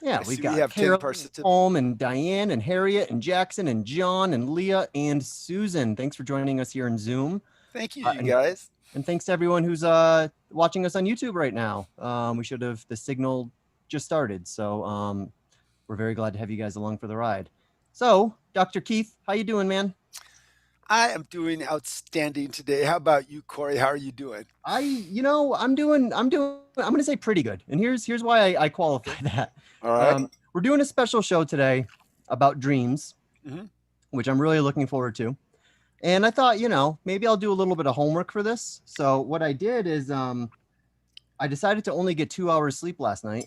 Yeah, I we've see we got have 10 Carolyn and participants. Holm and Diane and Harriet and Jackson and John and Leah and Susan. Thanks for joining us here in Zoom. Thank you, Uh, you and guys. and thanks to everyone who's watching us on YouTube right now. We should have the signal just started, so we're very glad to have you guys along for the ride. So, Dr. Keith, how you doing, man? I am doing outstanding today. How about you, Corey? How are you doing? I'm going to say pretty good. And here's why I qualify Okay. that. All right. We're doing a special show today about dreams, Hmm. which I'm really looking forward to. And I thought, maybe I'll do a little bit of homework for this. So what I did is I decided to only get 2 hours sleep last night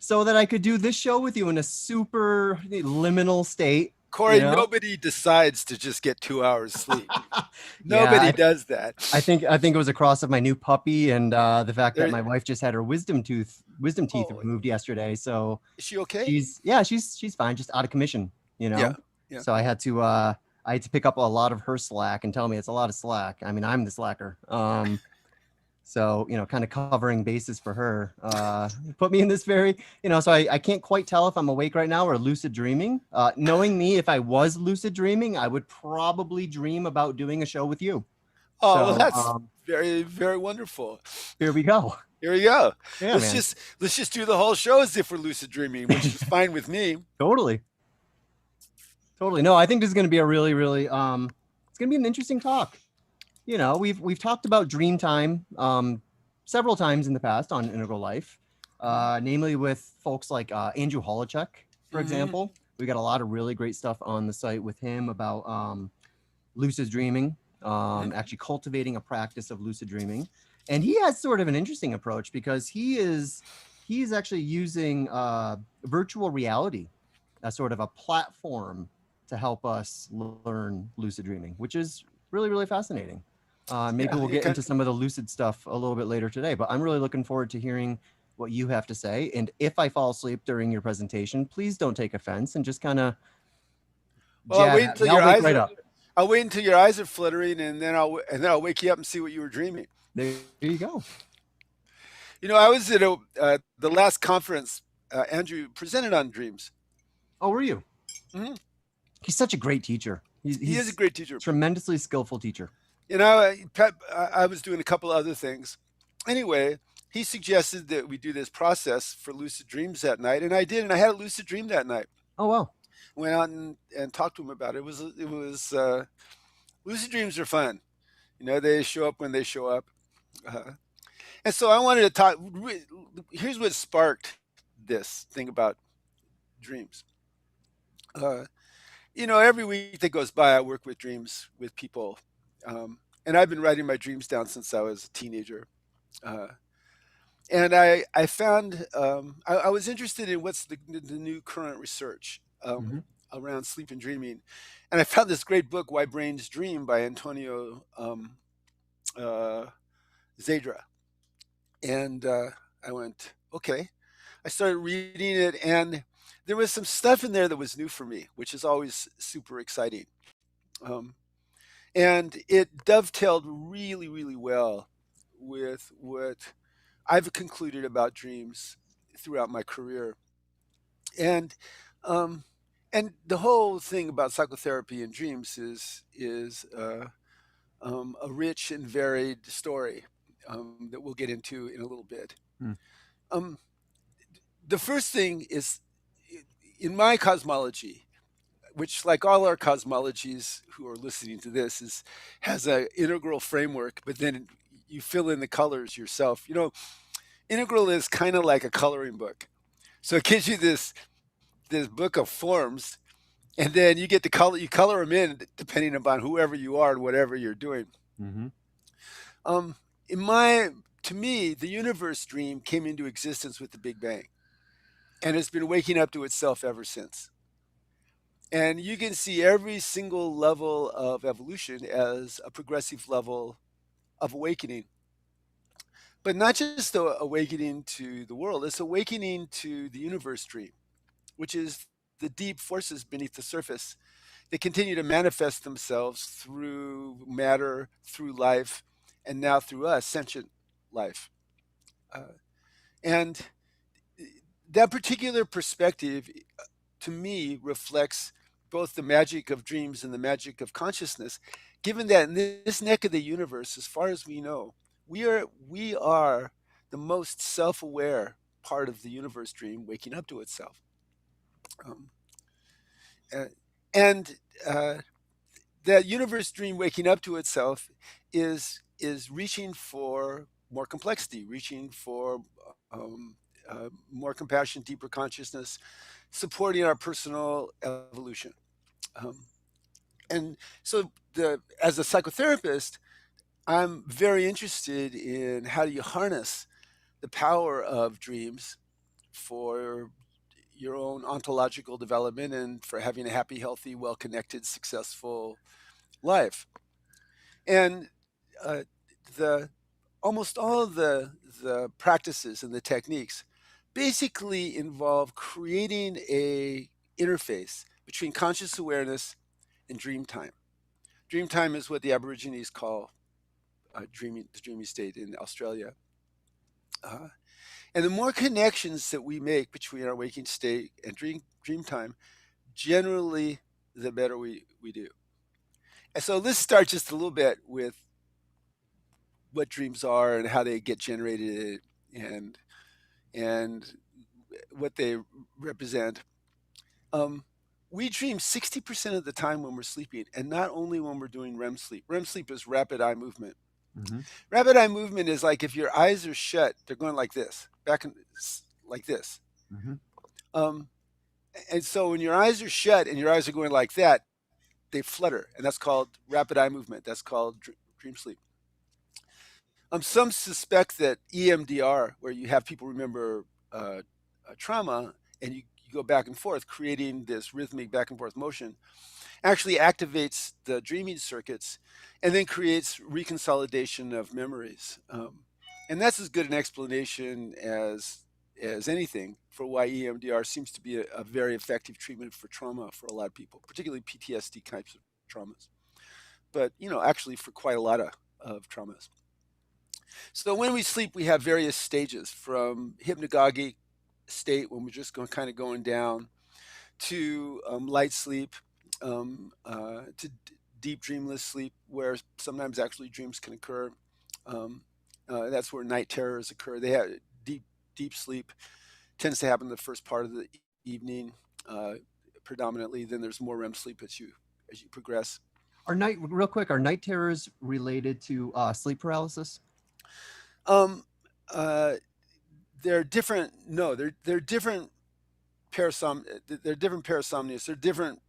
so that I could do this show with you in a super liminal state, you Corey, know? nobody decides to just get 2 hours sleep. Yeah, Nobody does that. I think it was a cross of my new puppy and the fact that There, my wife just had her wisdom teeth oh, removed yesterday. So is she okay? she's fine, just out of commission, Yeah, yeah. So I had to pick up a lot of her slack and tell me it's a lot of slack. I mean, I'm the slacker. So kind of covering bases for her put me in this very, so I can't quite tell if I'm awake right now or lucid dreaming. Knowing me, if I was lucid dreaming, I would probably dream about doing a show with you. Oh, well, So that's very, very wonderful. here we go. Here we go. Yeah, Let's man. just let's just do the whole show as if we're lucid dreaming, which is fine with me. Totally. Totally. No, I think this is going to be a really, really, it's going to be an interesting talk. We've talked about dream time several times in the past on Integral Life, namely with folks like Andrew Holochek, for Hmm. example. We got a lot of really great stuff on the site with him about lucid dreaming, Hmm. actually cultivating a practice of lucid dreaming. And he has sort of an interesting approach because he's actually using virtual reality as sort of a platform to help us learn lucid dreaming, which is really, really fascinating. Maybe Yeah, we'll it get kind into some of the lucid stuff a little bit later today, but I'm really looking forward to hearing what you have to say. And if I fall asleep during your presentation, please don't take offense and just kind of well, I'll jab wait at until me. I'll your wake eyes right are. up. I'll wait until your eyes are fluttering, and then I'll wake you up and see what you were dreaming. There you go. I was at the last conference. Andrew presented on dreams. Oh, were you? Hmm. He's such a great teacher. He is a He's great teacher. tremendously skillful teacher. I was doing a couple other things. Anyway, he suggested that we do this process for lucid dreams that night, and I did, and I had a lucid dream that night. Oh, wow. Went out and talked to him about it. It was lucid dreams are fun. They show up when they show up. Uh, and so I wanted to talk. Here's what sparked this thing about dreams. Uh, every week that goes by, I work with dreams with people, and I've been writing my dreams down since I was a teenager. Uh, and I found I was interested in what's the new current research Hmm. around sleep and dreaming, and I found this great book, Why Brains Dream, by Antonio uh, Zadra, and I went, okay. I started reading it, and there was some stuff in there that was new for me, which is always super exciting. Um, and it dovetailed really, really well with what I've concluded about dreams throughout my career. And um, and the whole thing about psychotherapy and dreams is a rich and varied story that we'll get into in a little bit. Hmm. Um, the first thing is in my cosmology, which, like all our cosmologies who are listening to this, is has an integral framework, but then you fill in the colors yourself. Integral is kind of like a coloring book, so it gives you this book of forms, and then you get to color. You color them in depending upon whoever you are and whatever you're doing. Hmm. Um, in my To me, the universe dream came into existence with the Big Bang, and it's been waking up to itself ever since. And you can see every single level of evolution as a progressive level of awakening, but not just the awakening to the world, it's awakening to the universe dream, which is the deep forces beneath the surface that continue to manifest themselves through matter, through life, and now through us, sentient life. Uh, and that particular perspective, to me, reflects both the magic of dreams and the magic of consciousness, given that in this neck of the universe, as far as we know, we are the most self-aware part of the universe dream waking up to itself. Um, uh, and that universe dream waking up to itself is reaching for more complexity, reaching for um, more compassion, deeper consciousness, supporting our personal evolution. Um, and so, as a psychotherapist, I'm very interested in how do you harness the power of dreams for your own ontological development and for having a happy, healthy, well-connected, successful life. And uh, the almost all of the practices and the techniques basically involve creating a interface between conscious awareness and dream time. Dream time is what the Aborigines call dreaming, the dreamy state in Australia. Uh, and the more connections that we make between our waking state and dream time, generally, the better we do. And so let's start just a little bit with what dreams are and how they get generated and and what they represent. Um, we dream 60% of the time when we're sleeping, and not only when we're doing REM sleep. REM sleep is rapid eye movement. Hmm. Rapid eye movement is like if your eyes are shut, they're going like this, back and like this. Hmm. Um, and so when your eyes are shut and your eyes are going like that, they flutter, and that's called rapid eye movement. That's called dream sleep. Some suspect that EMDR, where you have people remember trauma and you go back and forth, creating this rhythmic back and forth motion, actually activates the dreaming circuits and then creates reconsolidation of memories. And that's as good an explanation as anything for why EMDR seems to be a very effective treatment for trauma for a lot of people, particularly PTSD types of traumas. But actually for quite a lot of traumas. So when we sleep, we have various stages from hypnagogic state when we're just going kind of going down to light sleep, to deep dreamless sleep, where sometimes actually dreams can occur. Um, that's where night terrors occur. They have deep sleep tends to happen in the first part of the evening, uh, predominantly. Then there's more REM sleep as you progress. Real quick, are night terrors related to sleep paralysis? Um, uh, they're different. No, they're different they're different parasomnias. They're different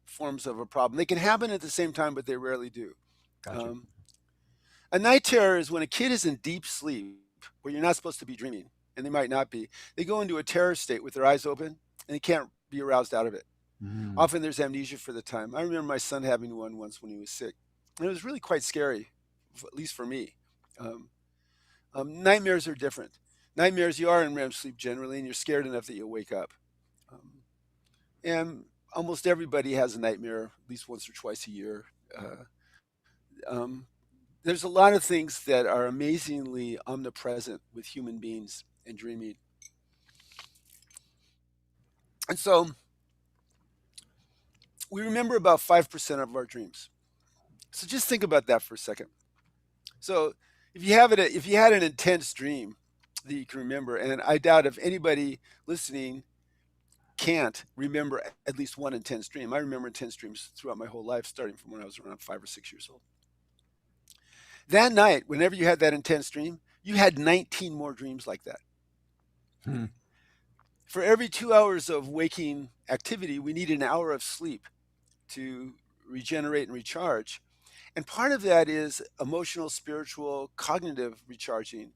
forms of a problem. They can happen at the same time, but they rarely do. Gotcha. Um, a night terror is when a kid is in deep sleep, where you're not supposed to be dreaming, and they might not be. They go into a terror state with their eyes open, and they can't be aroused out of it. Mm. Often there's amnesia for the time. I remember my son having one once when he was sick, and it was really quite scary, at least for me. Um, Nightmares are different. Nightmares, you are in REM sleep generally, and you're scared enough that you'll wake up. Um, and almost everybody has a nightmare at least once or twice a year. Um, there's a lot of things that are amazingly omnipresent with human beings and dreaming. And so we remember about 5% of our dreams. So just think about that for a second. So if you had an intense dream that you can remember, and I doubt if anybody listening can't remember at least one intense dream. I remember intense dreams throughout my whole life, starting from when I was around 5 or 6 years old. That night, whenever you had that intense dream, you had 19 more dreams like that. Hmm. For every 2 hours of waking activity, we need an hour of sleep to regenerate and recharge. And part of that is emotional, spiritual, cognitive recharging,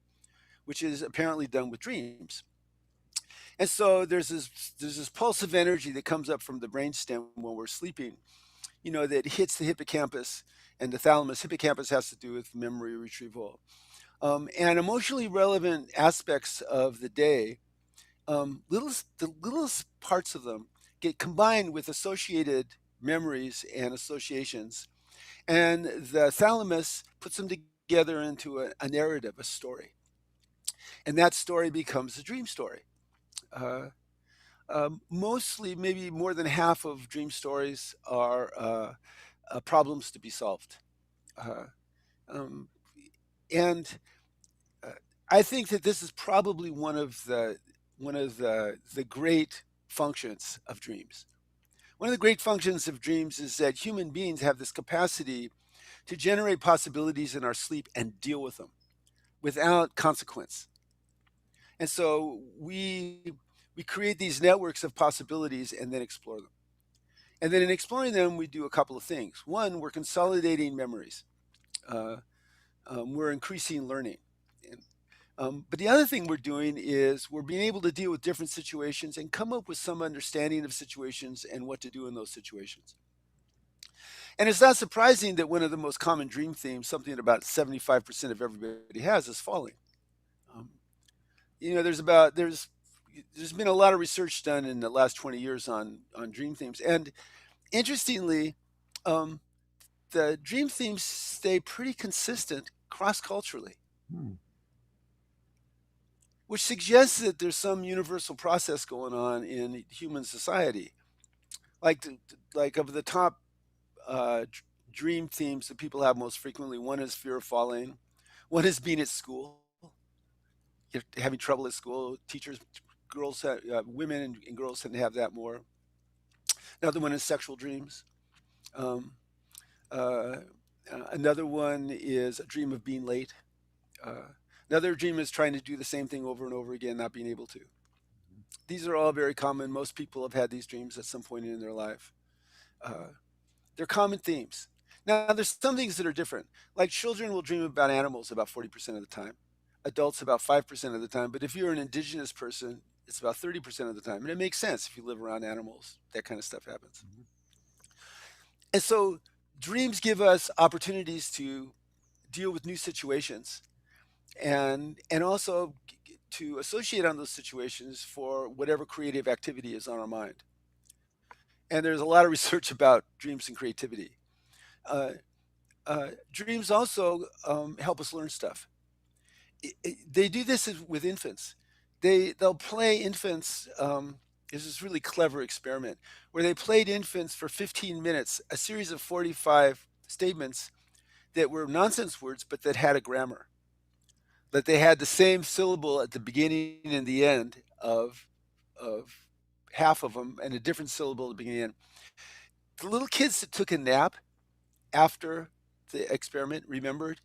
which is apparently done with dreams. And so there's this pulse of energy that comes up from the brainstem when we're sleeping, that hits the hippocampus and the thalamus. Hippocampus has to do with memory retrieval. And emotionally relevant aspects of the day, the littlest parts of them get combined with associated memories and associations. And the thalamus puts them together into a narrative, a story. And that story becomes a dream story. Uh, Mostly, maybe more than half of dream stories are problems to be solved. Uh, um, and uh, I think that this is probably one of the great functions of dreams. One of the great functions of dreams is that human beings have this capacity to generate possibilities in our sleep and deal with them without consequence. And so we create these networks of possibilities and then explore them. And then in exploring them, we do a couple of things. One, we're consolidating memories. Uh, we're increasing learning. And, but the other thing we're doing is we're being able to deal with different situations and come up with some understanding of situations and what to do in those situations. And it's not surprising that one of the most common dream themes, something about 75% of everybody has, is falling. Um, there's been a lot of research done in the last 20 years on dream themes, and interestingly, um, the dream themes stay pretty consistent cross culturally, Hmm. which suggests that there's some universal process going on in human society. Like like of the top dream themes that people have most frequently, one is fear of falling, one is being at school, you're having trouble at school. Teachers, women and girls tend to have that more. Another one is sexual dreams. Um, uh, Another one is a dream of being late. Uh, Another dream is trying to do the same thing over and over again, not being able to. These are all very common. Most people have had these dreams at some point in their life. Uh, they're common themes. Now, there's some things that are different. Like children will dream about animals about 40% of the time, adults about 5% of the time. But if you're an indigenous person, it's about 30% of the time. And it makes sense if you live around animals, that kind of stuff happens. Mhm. And so dreams give us opportunities to deal with new situations and also to associate on those situations for whatever creative activity is on our mind. And there's a lot of research about dreams and creativity. Uh, Dreams also help us learn stuff. They do this with infants. They'll play infants. There's this really clever experiment where they played infants for 15 minutes, a series of 45 statements that were nonsense words, but that had a grammar. That they had the same syllable at the beginning and the end of half of them, and a different syllable at the beginning and end. The little kids that took a nap after the experiment remembered,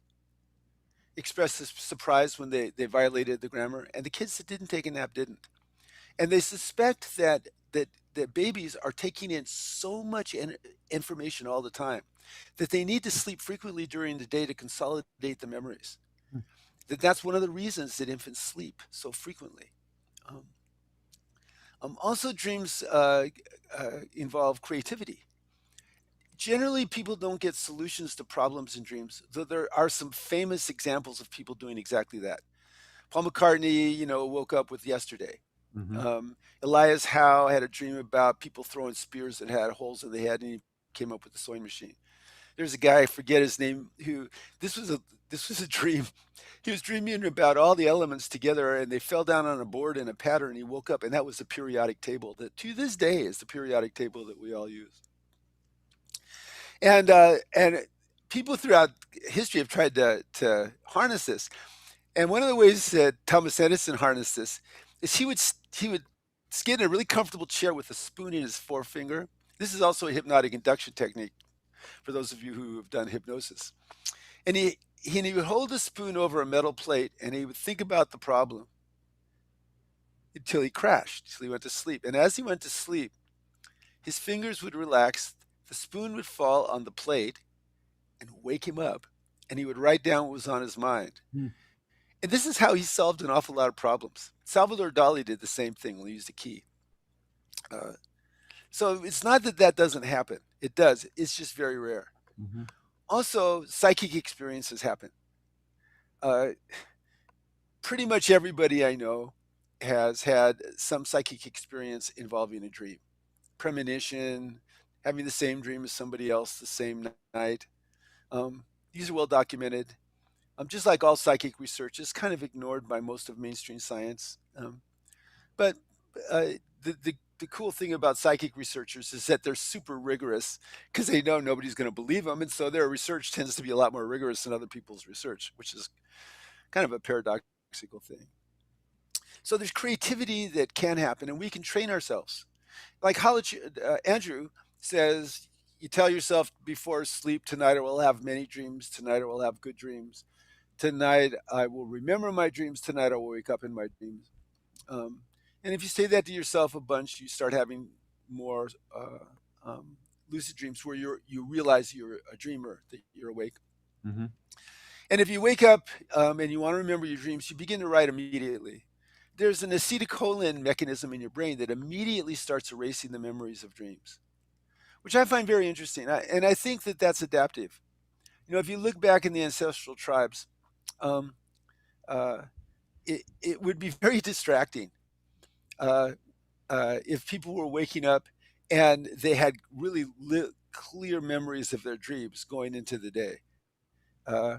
expressed surprise when they violated the grammar, and the kids that didn't take a nap didn't. And they suspect that babies are taking in so much information all the time that they need to sleep frequently during the day to consolidate the memories. Hmm. That's one of the reasons that infants sleep so frequently. Um, Also, dreams involve creativity. Generally, people don't get solutions to problems in dreams, though there are some famous examples of people doing exactly that. Paul McCartney, woke up with Yesterday. Mhm. Elias Howe had a dream about people throwing spears that had holes in the head, and he came up with the sewing machine. There's a guy, I forget his name, who this was a this was a dream. He was dreaming about all the elements together, and they fell down on a board in a pattern. He woke up, and that was the periodic table that, to this day, is the periodic table that we all use. And people throughout history have tried to harness this. And one of the ways that Thomas Edison harnessed this is he would sit in a really comfortable chair with a spoon in his forefinger. This is also a hypnotic induction technique for those of you who have done hypnosis. And he would hold the spoon over a metal plate, and he would think about the problem until he crashed, until he went to sleep. And as he went to sleep, his fingers would relax, the spoon would fall on the plate and wake him up, and he would write down what was on his mind. Hmm. And this is how he solved an awful lot of problems. Salvador Dali did the same thing when he used a key. Uh, so it's not that that doesn't happen. It does. It's just very rare. Mhm. Also, psychic experiences happen. Uh, Pretty much everybody I know has had some psychic experience involving a dream, premonition, having the same dream as somebody else the same night. These are well documented. Just like all psychic research, is kind of ignored by most of mainstream science. But uh, the cool thing about psychic researchers is that they're super rigorous because they know nobody's going to believe them, and so their research tends to be a lot more rigorous than other people's research, which is kind of a paradoxical thing. So there's creativity that can happen, and we can train ourselves. Like college, Andrew says, you tell yourself before sleep, tonight I will have many dreams. Tonight I will have good dreams. Tonight I will remember my dreams. Tonight I will wake up in my dreams. Um, and if you say that to yourself a bunch, you start having more lucid dreams where you realize you're a dreamer, that you're awake. Hmm. And if you wake up and you want to remember your dreams, you begin to write immediately. There's an acetylcholine mechanism in your brain that immediately starts erasing the memories of dreams, which I find very interesting. And I think that that's adaptive. If you look back in the ancestral tribes, um, uh, it would be very distracting uh, if people were waking up and they had really clear memories of their dreams going into the day. Uh,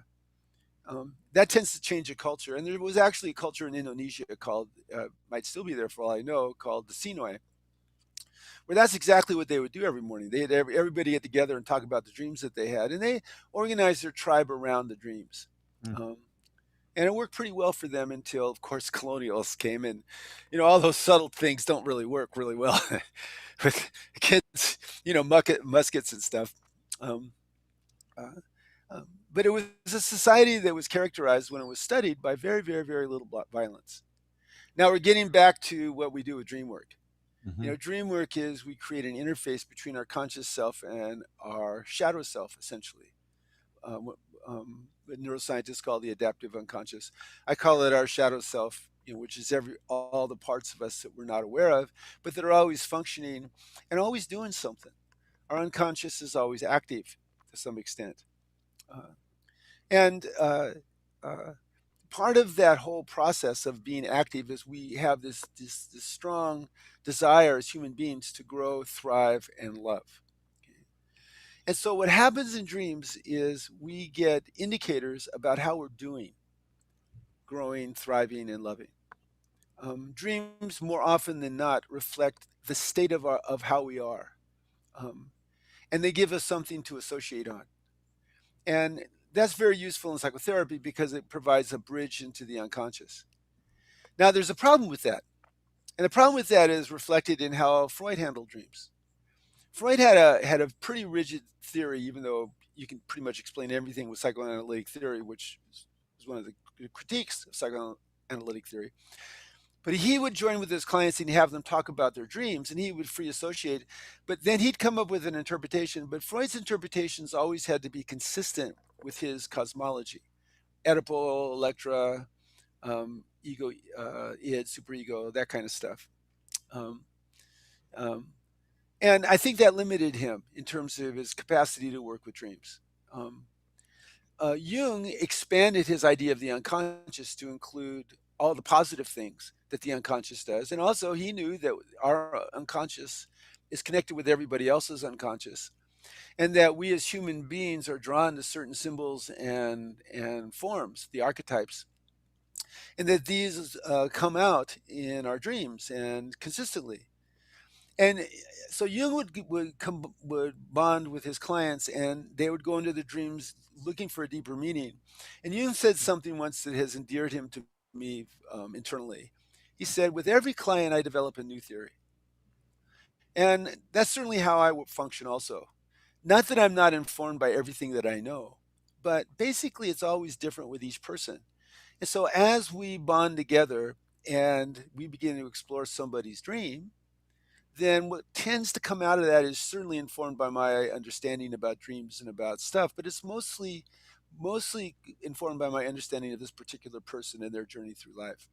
that tends to change a culture. And there was actually a culture in Indonesia called, might still be there for all I know, called the Sinoi, where that's exactly what they would do every morning. They had everybody get together and talk about the dreams that they had, and they organized their tribe around the dreams. Mm. Um, and it worked pretty well for them until, of course, colonials came, and all those subtle things don't really work really well with kids, muskets and stuff. Um, uh, but it was a society that was characterized when it was studied by very, very, very little violence. Now we're getting back to what we do with dream work. Hmm. Dream work is we create an interface between our conscious self and our shadow self, essentially. What neuroscientists call the adaptive unconscious. I call it our shadow self, which is all the parts of us that we're not aware of, but that are always functioning and always doing something. Our unconscious is always active to some extent. Uh, and Part of that whole process of being active is we have this strong desire as human beings to grow, thrive, and love. Okay? And so what happens in dreams is we get indicators about how we're doing, growing, thriving, and loving. Dreams more often than not reflect the state of how we are, um, and they give us something to associate on. And that's very useful in psychotherapy because it provides a bridge into the unconscious. Now, there's a problem with that. And the problem with that is reflected in how Freud handled dreams. Freud had a pretty rigid theory, even though you can pretty much explain everything with psychoanalytic theory, which is one of the critiques of psychoanalytic theory. But he would join with his clients and have them talk about their dreams, and he would free associate. But then he'd come up with an interpretation. But Freud's interpretations always had to be consistent with his cosmology: Oedipal, Electra, ego, id, superego, that kind of stuff. Um, um, and I think that limited him in terms of his capacity to work with dreams. Um, Jung expanded his idea of the unconscious to include all the positive things that the unconscious does. And also, he knew that our unconscious is connected with everybody else's unconscious, and that we as human beings are drawn to certain symbols and forms, the archetypes, and that these come out in our dreams and consistently. And so Jung would bond with his clients, and they would go into the dreams looking for a deeper meaning. And Jung said something once that has endeared him to me internally. He said, "With every client, I develop a new theory," and that's certainly how I function. Also, not that I'm not informed by everything that I know, but basically, it's always different with each person. And so, as we bond together and we begin to explore somebody's dream, then what tends to come out of that is certainly informed by my understanding about dreams and about stuff, but it's mostly informed by my understanding of this particular person and their journey through life.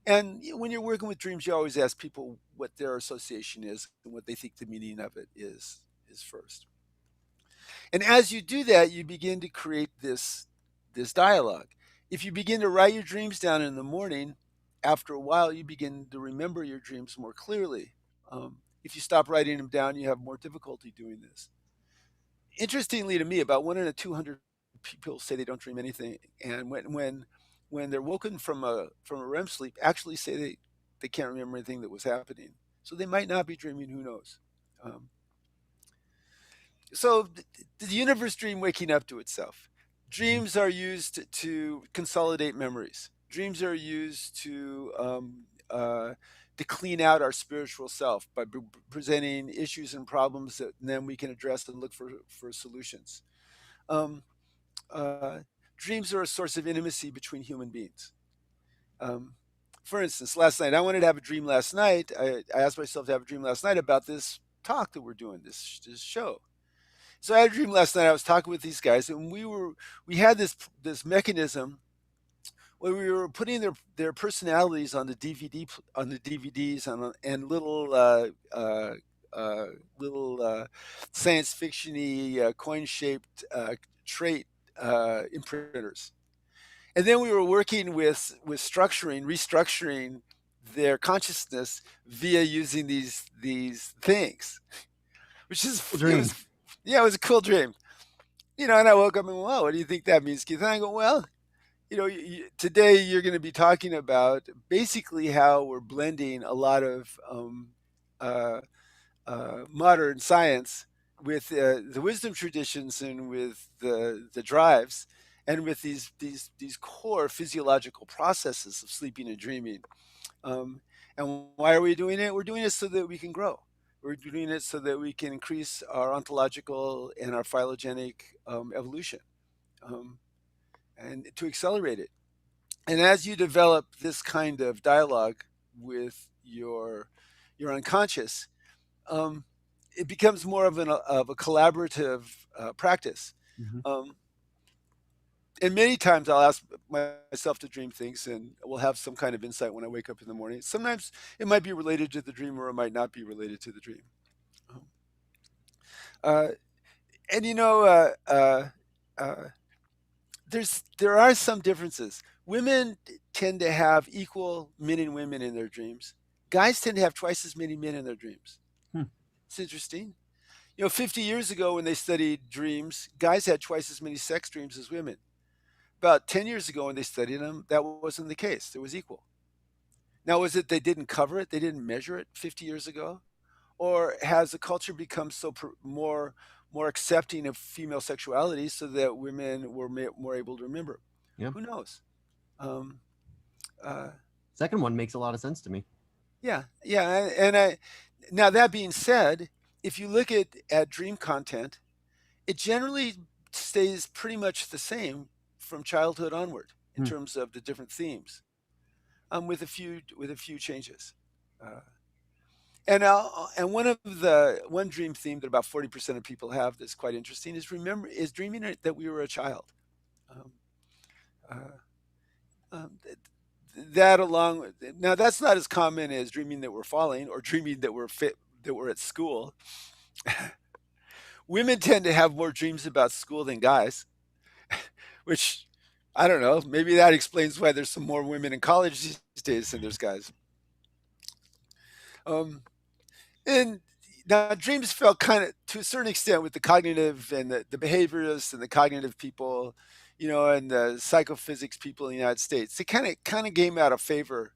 And when you're working with dreams, you always ask people what their association is and what they think the meaning of it is first. And as you do that, you begin to create this dialogue. If you begin to write your dreams down in the morning, after a while, you begin to remember your dreams more clearly. If you stop writing them down, you have more difficulty doing this. Interestingly to me, about 1 in 200 people say they don't dream anything, and when they're woken from a REM sleep, actually say they can't remember anything that was happening. So they might not be dreaming. Who knows? Um, so the universe dream waking up to itself. Mhm. Dreams are used to consolidate memories. Dreams are used to clean out our spiritual self by presenting issues and problems that then we can address and look for solutions. Um, uh, Dreams are a source of intimacy between human beings. Um, for instance, last night I wanted to have a dream last night. I asked myself to have a dream last night about this talk that we're doing, this show. So I had a dream last night. I was talking with these guys, and we had this mechanism where we were putting their personalities on the on the DVDs and uh, little science fictiony coin shaped trait imprinters. And then we were working with restructuring their consciousness via using these things, which is Cool it dream. was yeah, it was a cool dream. And I woke up and, well, what do you think that means, Keith? And I go, well, today you're going to be talking about basically how we're blending a lot of uh, modern science with the wisdom traditions and with the drives and with these core physiological processes of sleeping and dreaming. Um, and why are we doing it? We're doing it so that we can grow. We're doing it so that we can increase our ontological and our phylogenetic evolution, um, and to accelerate it. And as you develop this kind of dialogue with your unconscious, um, it becomes more of a collaborative practice. Mhm. Um, and many times I'll ask myself to dream things, and we'll have some kind of insight when I wake up in the morning. Sometimes it might be related to the dream, or it might not be related to the dream. Um, Uh, and uh, there are some differences. Women tend to have equal men and women in their dreams. Guys tend to have twice as many men in their dreams. Hmm. It's interesting. 50 years ago when they studied dreams, guys had twice as many sex dreams as women. About 10 years ago when they studied them, that wasn't the case. It was equal. Now, was it they didn't cover it? They didn't measure it 50 years ago? Or has the culture become more accepting of female sexuality so that women were more able to remember? Yeah. Who knows? Um, uh, Second one makes a lot of sense to me. yeah, yeah, now that being said, if you look at dream content, it generally stays pretty much the same from childhood onward in Hmm. terms of the different themes, with a few changes. Uh, and one dream theme that about 40% of people have that's quite interesting is dreaming that we were a child. Um, uh, th- that along now that's not as common as dreaming that we're falling or dreaming that we're at school. Women tend to have more dreams about school than guys, which I don't know. Maybe that explains why there's some more women in college these days than there's guys. Um, and now dreams felt kind of to a certain extent with the cognitive and the behaviorists and the cognitive people, and the psychophysics people in the United States. They kind of came out of favor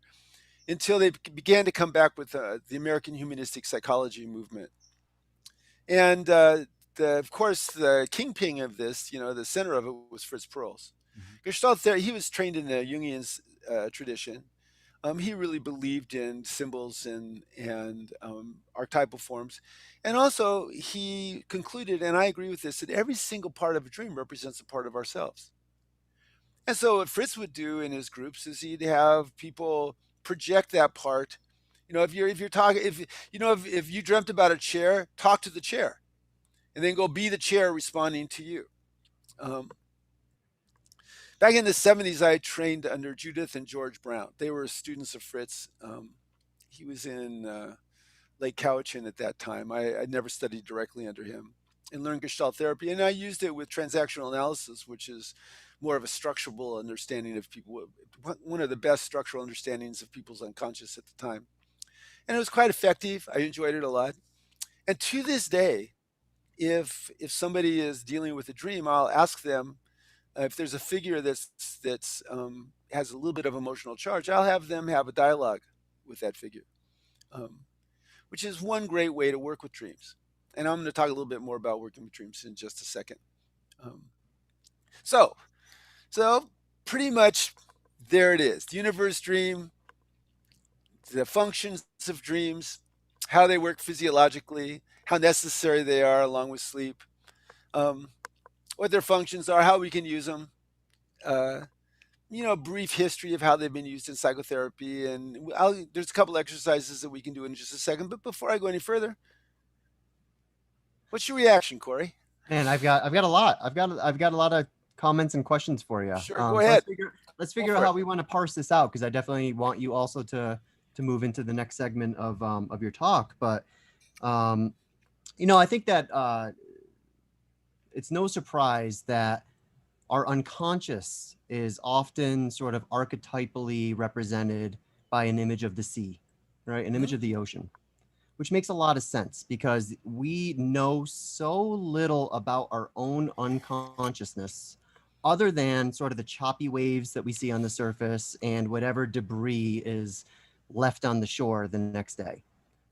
until they began to come back with the American humanistic psychology movement. And of course, the kingpin of this, the center of it was Fritz Perls. Mhm. Gestalt there, he was trained in the Jungian tradition. He really believed in symbols and archetypal forms, and also he concluded, and I agree with this, that every single part of a dream represents a part of ourselves. And so what Fritz would do in his groups is he'd have people project that part. If you're talking, if you dreamt about a chair, talk to the chair, and then go be the chair responding to you. Um, Back in the 70s, I trained under Judith and George Brown. They were students of Fritz. He was in Lake Cowichan at that time. I never studied directly under him and learned Gestalt therapy. And I used it with transactional analysis, which is more of a structural understanding of people, one of the best structural understandings of people's unconscious at the time. And it was quite effective. I enjoyed it a lot. And to this day, if somebody is dealing with a dream, I'll ask them if there's a figure that's has a little bit of emotional charge. I'll have them have a dialogue with that figure, um, which is one great way to work with dreams. And I'm going to talk a little bit more about working with dreams in just a second. Um, so, so pretty much there it is. The universe dream, the functions of dreams, how they work physiologically, how necessary they are along with sleep, um, what their functions are, how we can use them. Uh, brief history of how they've been used in psychotherapy, and there's a couple exercises that we can do in just a second. But before I go any further, what's your reaction, Corey? Man, I've got a lot. I've got a lot of comments and questions for you. Sure, go So ahead. let's Go figure for out how it. we want to parse this out, because I definitely want you also to move into the next segment of your talk. But I think that it's no surprise that our unconscious is often sort of archetypally represented by an image of the sea, right? An image Mhm. of the ocean, which makes a lot of sense because we know so little about our own unconsciousness other than sort of the choppy waves that we see on the surface and whatever debris is left on the shore the next day.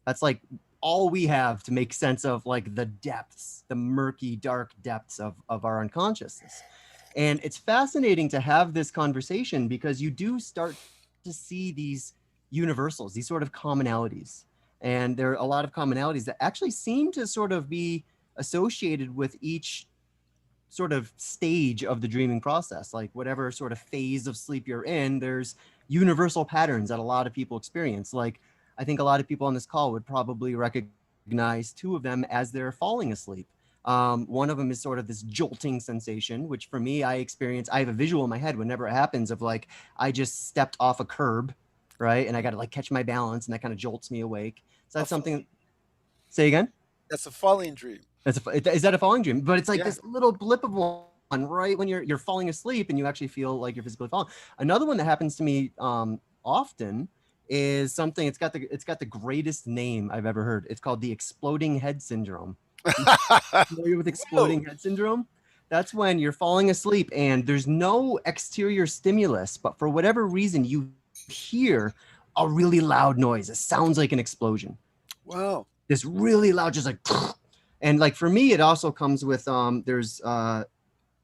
That's like all we have to make sense of like the depths, the murky, dark depths of our unconsciousness. And it's fascinating to have this conversation because you do start to see these universals, these sort of commonalities. And there are a lot of commonalities that actually seem to sort of be associated with each sort of stage of the dreaming process. Like whatever sort of phase of sleep you're in, there's universal patterns that a lot of people experience. Like I think a lot of people on this call would probably recognize two of them as they're falling asleep. One of them is sort of this jolting sensation, which for me, I have a visual in my head whenever it happens of like, I just stepped off a curb, right? And I got to like catch my balance and that kind of jolts me awake. So A that's falling, something, say again? that's a falling dream. Is that a falling dream? But it's like Yeah. this little blip of one right when you're falling asleep and you actually feel like you're physically falling. Another one that happens to me often is something. It's got the greatest name I've ever heard. It's called the exploding head syndrome. You familiar with Whoa. exploding head syndrome? That's when you're falling asleep and there's no exterior stimulus, but for whatever reason you hear a really loud noise. It sounds like an explosion. Wow. This really loud, just like, and like for me, it also comes with there's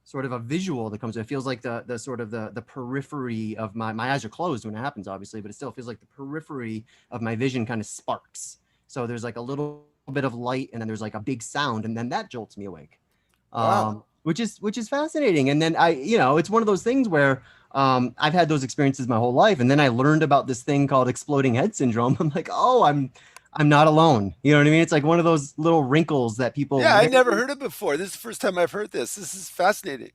sort of a visual that comes with it. It feels like the sort of the periphery of my eyes are closed when it happens, obviously, but it still feels like the periphery of my vision kind of sparks. So there's like a little bit of light, and then there's like a big sound, and then that jolts me awake. Wow. Which is fascinating. And then it's one of those things where I've had those experiences my whole life, and then I learned about this thing called exploding head syndrome. I'm like, oh, I'm not alone. You know what I mean? It's like one of those little wrinkles that people Yeah, I never rarely. heard it before. This is the first time I've heard this. This is fascinating.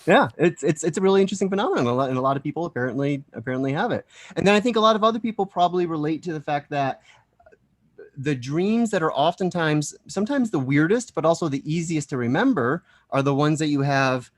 Yeah, it's a really interesting phenomenon, and a lot of people apparently have it. And then I think a lot of other people probably relate to the fact that the dreams that are oftentimes sometimes the weirdest but also the easiest to remember are the ones that you have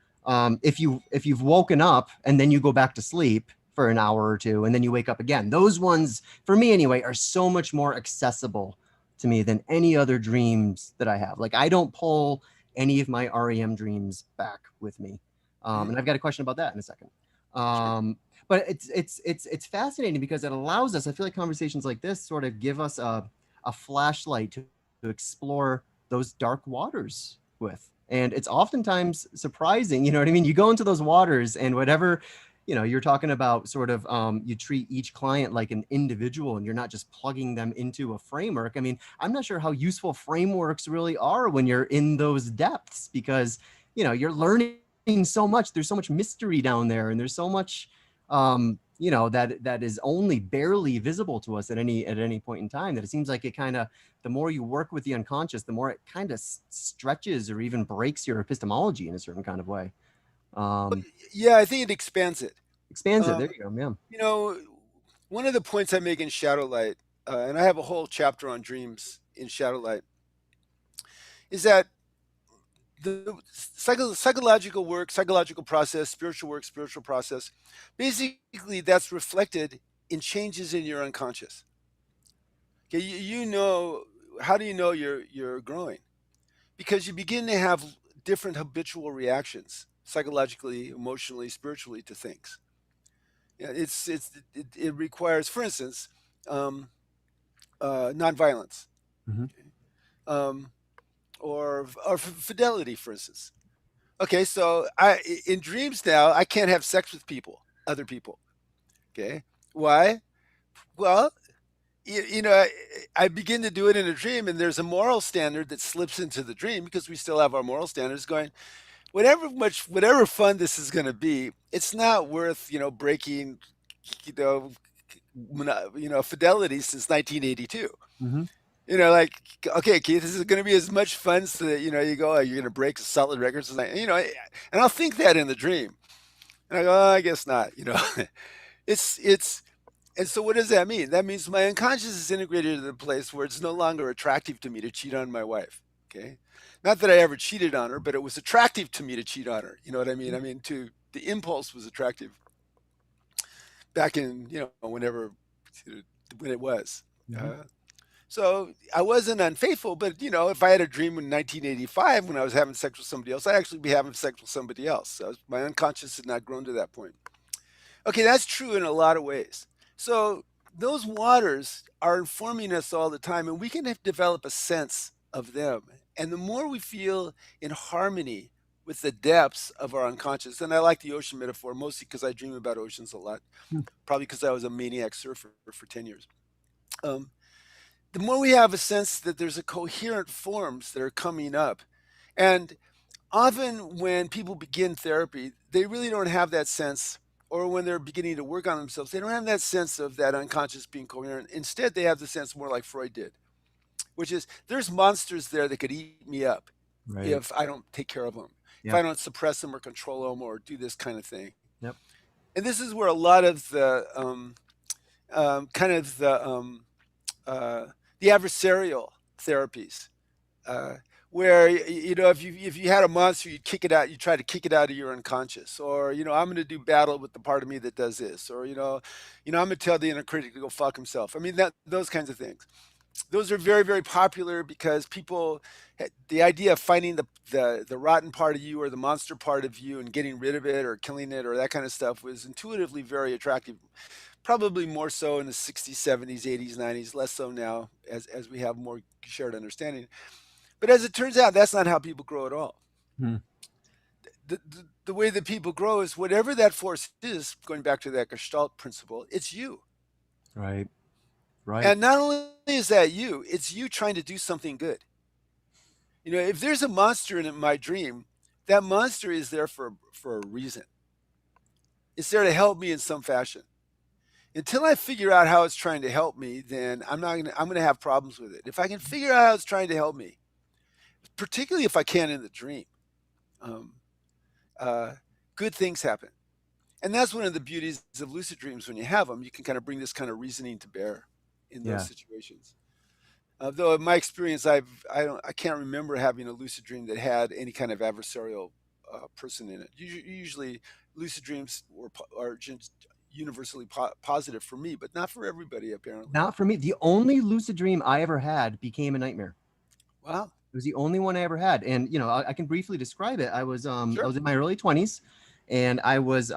if you've woken up and then you go back to sleep for an hour or two and then you wake up again. Those ones, for me anyway, are so much more accessible to me than any other dreams that I have. Like I don't pull any of my REM dreams back with me. Mhm. And I've got a question about that in a second. Sure. But it's fascinating because it allows us, I feel like conversations like this sort of give us a flashlight to explore those dark waters with. And it's oftentimes surprising, you know what I mean? You go into those waters and whatever, you're talking about sort of, you treat each client like an individual and you're not just plugging them into a framework. I mean, I'm not sure how useful frameworks really are when you're in those depths because, you're learning so much. There's so much mystery down there and there's so much, that is only barely visible to us at any point in time, that it seems like it kind of, the more you work with the unconscious, the more it kind of stretches or even breaks your epistemology in a certain kind of way. um Yeah, I think it expands it. Expands it. Um, There you go. Yeah. you know, one of the points I make in Shadowlight, and I have a whole chapter on dreams in Shadowlight, is that the psychological work, psychological process, spiritual work, spiritual process, basically that's reflected in changes in your unconscious. Okay, how do you know you're growing? Because you begin to have different habitual reactions, psychologically, emotionally, spiritually, to things. Yeah, it requires, for instance, um, nonviolence, Hmm. um, or fidelity, for instance. Okay, so in dreams now, I can't have sex with people, other people. Okay, why? Well, I begin to do it in a dream, and there's a moral standard that slips into the dream because we still have our moral standards going. Whatever fun this is going to be, it's not worth breaking you know fidelity since 1982. Hmm. Like, okay, Keith, this is going to be as much fun so that you go, oh, you're going to break solid records, and I'll think that in the dream, and I go, oh, I guess not. It's and so what does that mean? That means my unconscious is integrated to the place where it's no longer attractive to me to cheat on my wife. Okay. Not that I ever cheated on her, but it was attractive to me to cheat on her. You know what I mean? I mean, the impulse was attractive back in, whenever, when it was. Hmm. Uh, so I wasn't unfaithful, but if I had a dream in 1985 when I was having sex with somebody else, I'd actually be having sex with somebody else. So my unconscious had not grown to that point. Okay, that's true in a lot of ways. So those waters are informing us all the time, and we can develop a sense of them. And the more we feel in harmony with the depths of our unconscious, and I like the ocean metaphor mostly because I dream about oceans a lot, probably because I was a maniac surfer for 10 years. Um, the more we have a sense that there's a coherent forms that are coming up. And often when people begin therapy, they really don't have that sense, or when they're beginning to work on themselves, they don't have that sense of that unconscious being coherent. Instead, they have the sense more like Freud did, which is there's monsters there that could eat me up Right. if I don't take care of them, if Yeah. I don't suppress them or control them or do this kind of thing. Yep. And this is where a lot of kind of uh, the adversarial therapies where if you had a monster, you'd kick it out. You try to kick it out of your unconscious, or I'm going to do battle with the part of me that does this, or I'm going to tell the inner critic to go fuck himself. I mean that those kinds of things. Those are very very popular because people, the idea of finding the rotten part of you or the monster part of you and getting rid of it or killing it or that kind of stuff was intuitively very attractive. Probably more so in the 60s, 70s, 80s, 90s, less so now as we have more shared understanding. But as it turns out, that's not how people grow at all. Hmm. The way that people grow is whatever that force is, going back to that Gestalt principle, it's you. Right. Right. And not only is that you, it's you trying to do something good. If there's a monster in my dream, that monster is there for a reason. It's there to help me in some fashion. Until I figure out how it's trying to help me, then I'm gonna have problems with it. If I can figure out how it's trying to help me, particularly if I can in the dream, um, uh, good things happen. And that's one of the beauties of lucid dreams. When you have them, you can kind of bring this kind of reasoning to bear in those Yeah. situations. Though in my experience, I can't remember having a lucid dream that had any kind of adversarial person in it. Usually, lucid dreams are just universally positive for me, but not for everybody apparently. Not for me. The only lucid dream I ever had became a nightmare. Wow. It was the only one I ever had. And I can briefly describe it. I was Sure. in my early 20s, and I was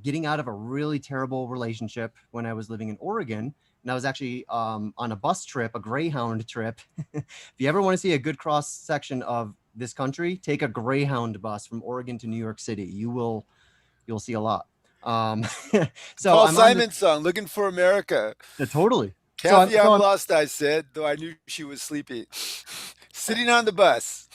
getting out of a really terrible relationship when I was living in Oregon. And I was actually on a bus trip, a Greyhound trip. If you ever want to see a good cross section of this country, take a Greyhound bus from Oregon to New York City. You'll see a lot. Um, so Paul I'm on this Simon song, "Looking for America." totally. So I'm Kathy, so I'm I'm lost, I said, though I knew she was sleepy. Sitting on the bus.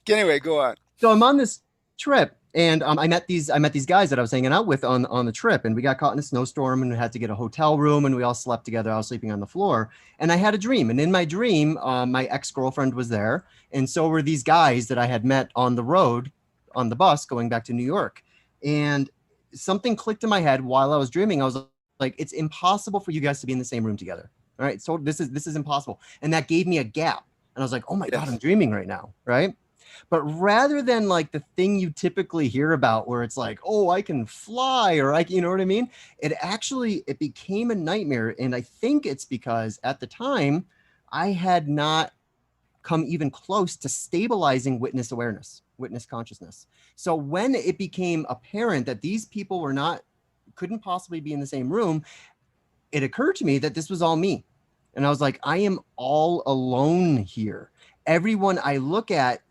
Anyway, go on. so I'm on this trip, and I met these guys that I was hanging out with on the trip, and we got caught in a snowstorm and we had to get a hotel room, and we all slept together. I was sleeping on the floor, and I had a dream, and in my dream, my ex-girlfriend was there, and so were these guys that I had met on the road on the bus going back to New York, and something clicked in my head while I was dreaming. I was like, it's impossible for you guys to be in the same room together. All right, so this is impossible, and that gave me a gap, and I was like, oh my God, I'm Yes. dreaming right now, right? But rather than like the thing you typically hear about where it's like, oh, I can fly, or you know what I mean? It became a nightmare. And I think it's because at the time I had not come even close to stabilizing witness awareness, witness consciousness. So when it became apparent that these people couldn't possibly be in the same room, it occurred to me that this was all me. And I was like, I am all alone here. Everyone I look at,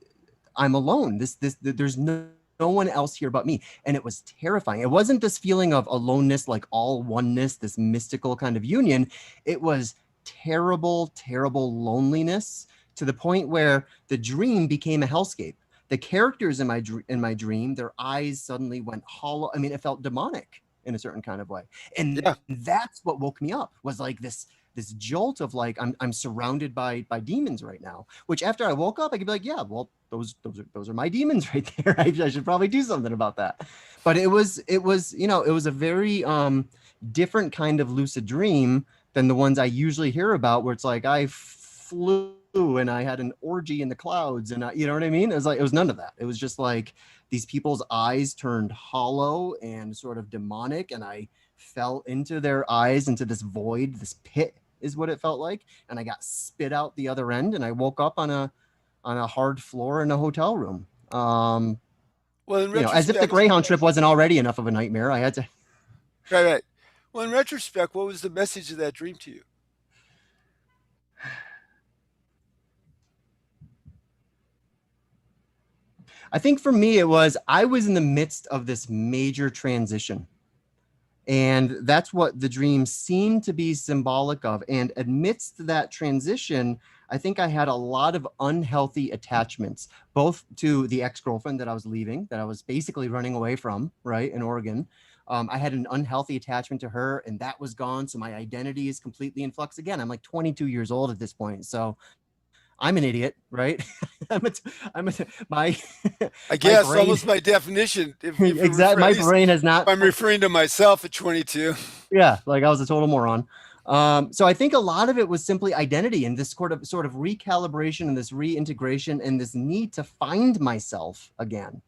I'm alone. There's no one else here but me. And it was terrifying. It wasn't this feeling of aloneness, like all oneness, this mystical kind of union. It was terrible, terrible loneliness, to the point where the dream became a hellscape. The characters in my dream, their eyes suddenly went hollow. I mean, it felt demonic in a certain kind of way. And Yeah. that's what woke me up, was like this jolt of like, I'm surrounded by demons right now. Which after I woke up, I could be like, yeah, well, those are my demons right there. I should probably do something about that. But it was it was a very different kind of lucid dream than the ones I usually hear about, where it's like I flew and I had an orgy in the clouds, and you know what I mean? It was none of that. It was just like these people's eyes turned hollow and sort of demonic, and I fell into their eyes, into this void, this pit is what it felt like, and I got spit out the other end, and I woke up on a hard floor in a hotel room. Well, in As if the retrospect, Greyhound trip wasn't already enough of a nightmare. I had to. right. Well, in retrospect, what was the message of that dream to you? I think for me, I was in the midst of this major transition. And that's what the dream seemed to be symbolic of. And amidst that transition, I think I had a lot of unhealthy attachments, both to the ex-girlfriend that I was leaving, that I was basically running away from, right, in Oregon. I had an unhealthy attachment to her, and that was gone. So my identity is completely in flux again. I'm like 22 years old at this point. So I'm an idiot, right? My I my guess brain almost my definition. If exactly, my brain has not. I'm referring to myself at 22. Yeah, like I was a total moron. So I think a lot of it was simply identity and this sort of recalibration and this reintegration and this need to find myself again,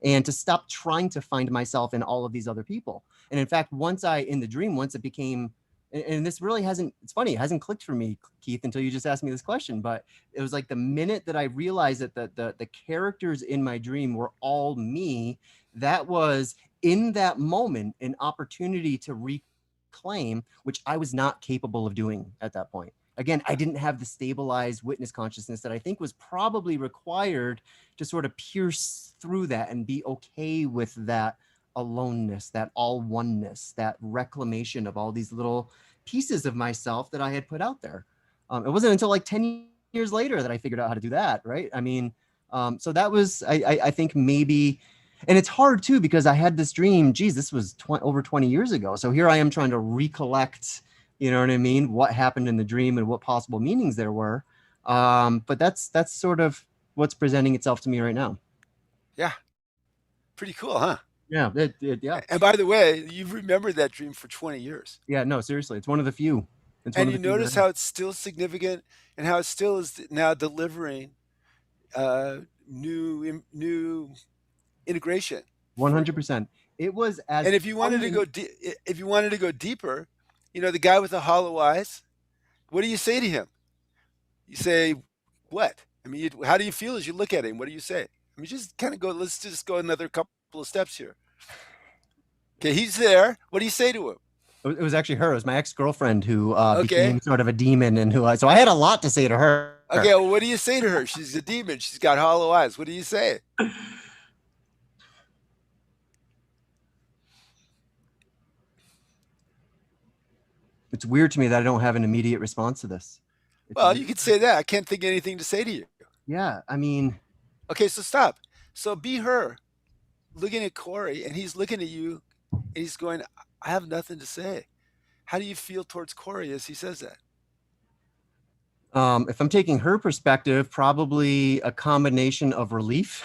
and to stop trying to find myself in all of these other people. And in fact, once it became, and this really hasn't, it's funny, it hasn't clicked for me, Keith, until you just asked me this question. But it was like the minute that I realized that the characters in my dream were all me, that was in that moment an opportunity to reclaim, which I was not capable of doing at that point. Again, I didn't have the stabilized witness consciousness that I think was probably required to sort of pierce through that and be okay with that aloneness, that all oneness, that reclamation of all these little pieces of myself that I had put out there. It wasn't until like 10 years later that I figured out how to do that, right? I mean, so that was, I think maybe, and it's hard too, because I had this dream, geez, this was over 20 years ago. So here I am trying to recollect, you know what I mean, what happened in the dream and what possible meanings there were. But that's sort of what's presenting itself to me right now. Yeah. Pretty cool, huh? Yeah, yeah. And by the way, you've remembered that dream for 20 years. Yeah, no, seriously, it's one of the few. It's one And of you the few notice that- how it's still significant and how it still is now delivering new integration for you. 100%. It was as And if you wanted to go deeper, the guy with the hollow eyes, what do you say to him? You say what? I mean, how do you feel as you look at him? What do you say? I mean, just kind of go. Let's just go another couple of steps here. Okay, he's there. What do you say to him? It was actually her. It was my ex-girlfriend who Okay. became sort of a demon, and so I had a lot to say to her. Okay, well, what do you say to her? She's a demon. She's got hollow eyes. What do you say? It's weird to me that I don't have an immediate response to this. Well, you could say that. I can't think of anything to say to you. Yeah, I mean, Okay, so stop. So be her looking at Corey, and he's looking at you, and he's going, I have nothing to say. How do you feel towards Corey as he says that? if I'm taking her perspective, probably a combination of relief.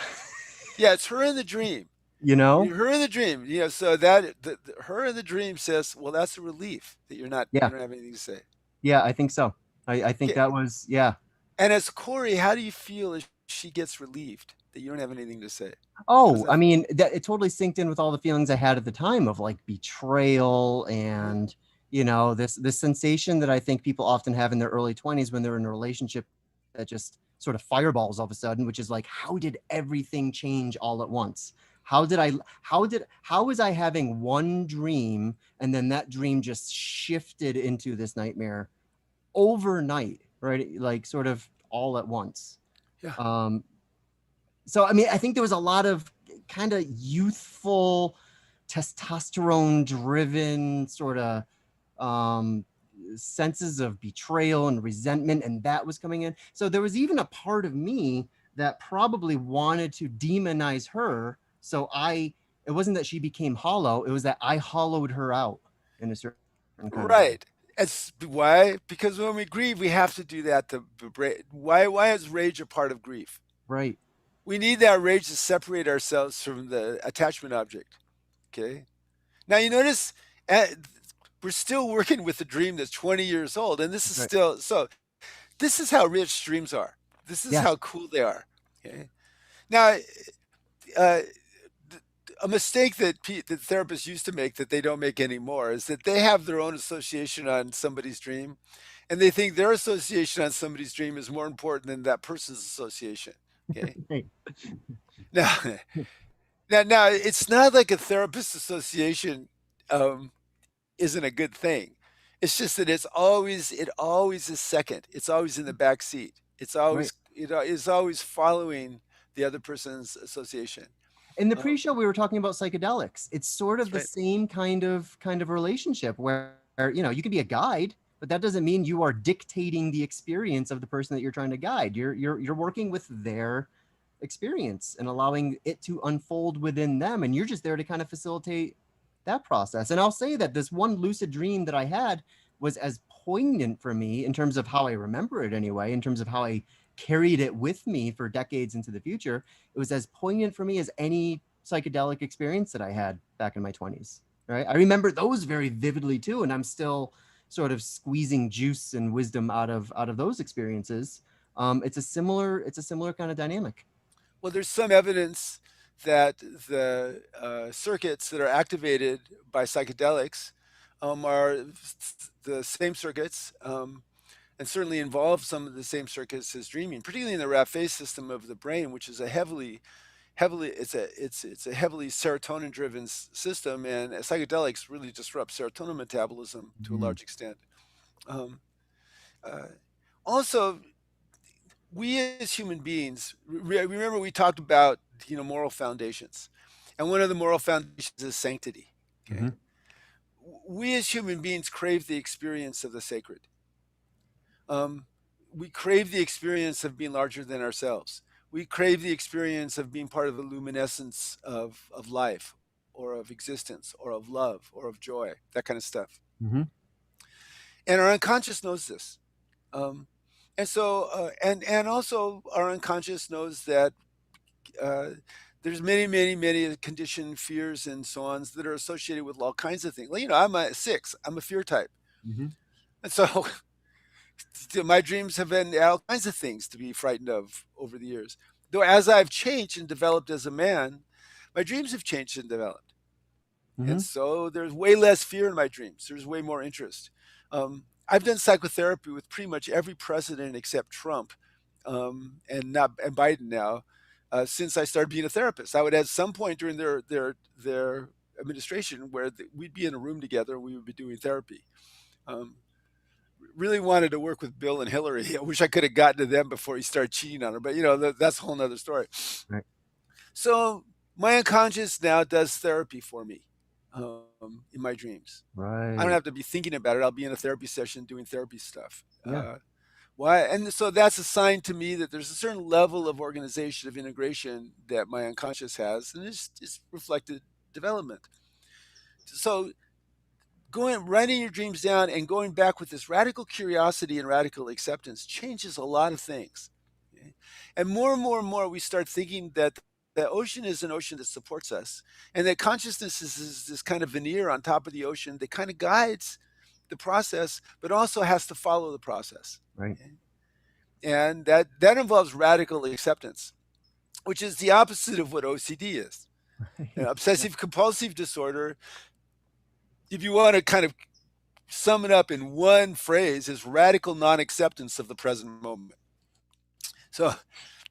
Yeah, it's her in the dream. You know? Her in the dream. So that her in the dream says, well, that's a relief that you don't have anything to say. Yeah, I think so. I think that was, yeah. And as Corey, how do you feel as she gets relieved that you don't have anything to say? Oh, I mean, it totally synced in with all the feelings I had at the time of like betrayal and, this sensation that I think people often have in their early 20s when they're in a relationship that just sort of fireballs all of a sudden, which is like, how did everything change all at once? How was I having one dream and then that dream just shifted into this nightmare overnight, right? Like sort of all at once. Yeah. Um, so I mean, I think there was a lot of kind of youthful, testosterone driven sort of um, senses of betrayal and resentment, and that was coming in. So there was even a part of me that probably wanted to demonize her. So it wasn't that she became hollow, it was that I hollowed her out in a certain kind of way. Right. It's why, because when we grieve, we have to do that to why is rage a part of grief? Right. We need that rage to separate ourselves from the attachment object. Okay. Now you notice uh, we're still working with a dream that's 20 years old, and this is Right. still so. This is how rich dreams are. This is Yeah. how cool they are. Okay. Now, uh, a mistake that that therapists used to make that they don't make anymore is that they have their own association on somebody's dream, and they think their association on somebody's dream is more important than that person's association. Okay. Right. Now, now, it's not like a therapist association um, isn't a good thing. It's just that it always is second. It's always in the back seat. Right. It's always following the other person's association. In the Um, pre-show, we were talking about psychedelics. It's sort of that's the right. same kind of relationship where you can be a guide, but that doesn't mean you are dictating the experience of the person that you're trying to guide. You're working with their experience and allowing it to unfold within them, and you're just there to kind of facilitate that process. And I'll say that this one lucid dream that I had was as poignant for me in terms of how I remember it anyway, in terms of how I carried it with me for decades into the future. It was as poignant for me as any psychedelic experience that I had back in my 20s. Right. I remember those very vividly too. And I'm still sort of squeezing juice and wisdom out of those experiences. It's a similar kind of dynamic. Well, there's some evidence that the circuits that are activated by psychedelics are the same circuits, and certainly involve some of the same circuits as dreaming, particularly in the raphe system of the brain, which is a heavily it's a heavily serotonin driven system, and psychedelics really disrupt serotonin metabolism to a Mhm. large extent. Um, uh, Also, we as human beings, remember we talked about moral foundations, and one of the moral foundations is sanctity. Okay, Mhm. we as human beings crave the experience of the sacred. Um, we crave the experience of being larger than ourselves. We crave the experience of being part of the luminescence of life, or of existence, or of love, or of joy, that kind of stuff. Mhm. And our unconscious knows this. Um, and so, and also, our unconscious knows that uh, there's many conditioned fears and so on that are associated with all kinds of things. Well, I'm a six. I'm a fear type, Mhm. and so my dreams have been all kinds of things to be frightened of over the years. Though as I've changed and developed as a man, my dreams have changed and developed. And Mhm. so there's way less fear in my dreams. There's way more interest. I've done psychotherapy with pretty much every president except Trump, and Biden now, since I started being a therapist. I would at some point during their administration where we'd be in a room together and we would be doing therapy. Um, really wanted to work with Bill and Hillary. I wish I could have gotten to them before he started cheating on her, but that's a whole nother story. Right. So my unconscious now does therapy for me in my dreams. I don't Right. have to be thinking about it. I'll be in a therapy session doing therapy stuff. Yeah. Why? And so that's a sign to me that there's a certain level of organization, of integration that my unconscious has, and it's reflected development. So writing your dreams down and going back with this radical curiosity and radical acceptance changes a lot of things. Okay? And more we start thinking that the ocean is an ocean that supports us, and that consciousness is this kind of veneer on top of the ocean that kind of guides the process, but also has to follow the process. Right. Okay? And that involves radical acceptance, which is the opposite of what OCD is. Right. Yeah. Obsessive compulsive disorder, if you want to kind of sum it up in one phrase, is radical non-acceptance of the present moment. So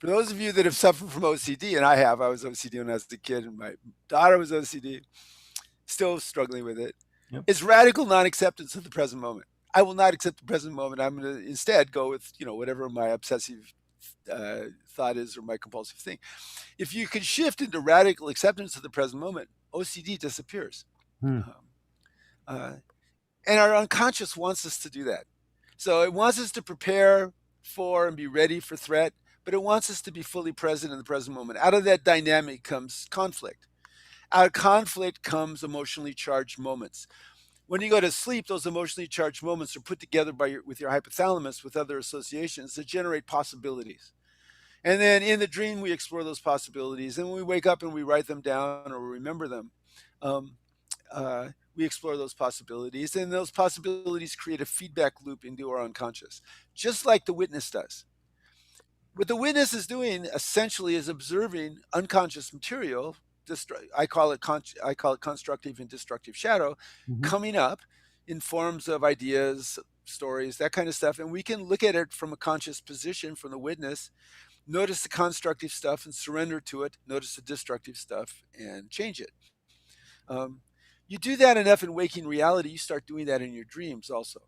For those of you that have suffered from OCD, and I have, I was OCD when I was a kid, and my daughter was OCD, still struggling with it. Yep. It's radical non-acceptance of the present moment. I will not accept the present moment. I'm going to instead go with whatever my obsessive thought is or my compulsive thing. If you can shift into radical acceptance of the present moment, OCD disappears. Hmm. And our unconscious wants us to do that. So it wants us to prepare for and be ready for threat, but it wants us to be fully present in the present moment. Out of that dynamic comes conflict. Out of conflict comes emotionally charged moments. When you go to sleep, those emotionally charged moments are put together with your hypothalamus with other associations that generate possibilities. And then in the dream, we explore those possibilities. And when we wake up and we write them down or remember them, we explore those possibilities. And those possibilities create a feedback loop into our unconscious, just like the witness does. What the witness is doing essentially is observing unconscious material. I call it constructive and destructive shadow, coming up in forms of ideas, stories, that kind of stuff. And we can look at it from a conscious position from the witness, notice the constructive stuff and surrender to it, notice the destructive stuff and change it. You do that enough in waking reality, you start doing that in your dreams also.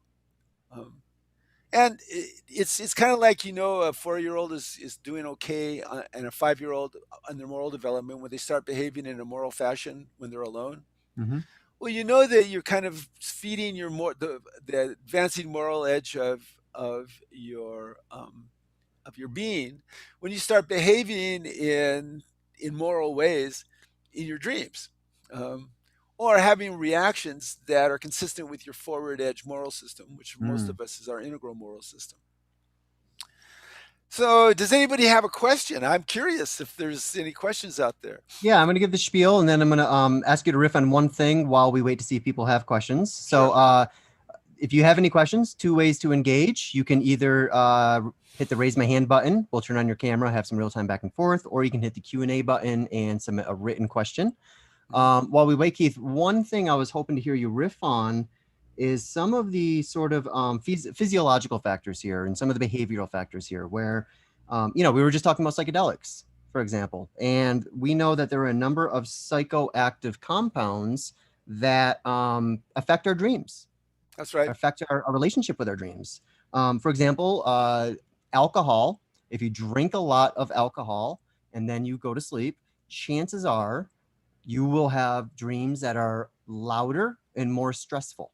And it's kind of like, a 4-year-old is doing okay, and a 5-year-old in their moral development when they start behaving in a moral fashion when they're alone. Mm-hmm. Well, you know that you're kind of feeding the advancing moral edge of your being when you start behaving in moral ways in your dreams. Or having reactions that are consistent with your forward edge moral system, which for most of us is our integral moral system. So does anybody have a question? I'm curious if there's any questions out there. Yeah, I'm going to give the spiel, and then I'm going to ask you to riff on one thing while we wait to see if people have questions. So Sure. If you have any questions, 2 ways to engage. You can either hit the raise my hand button. We'll turn on your camera, have some real time back and forth, or you can hit the Q&A button and submit a written question. While we wait, Keith, one thing I was hoping to hear you riff on is some of the sort of physiological factors here and some of the behavioral factors here where, we were just talking about psychedelics, for example, and we know that there are a number of psychoactive compounds that affect our dreams. That's right. Affect our relationship with our dreams. For example, alcohol. If you drink a lot of alcohol and then you go to sleep, chances are you will have dreams that are louder and more stressful.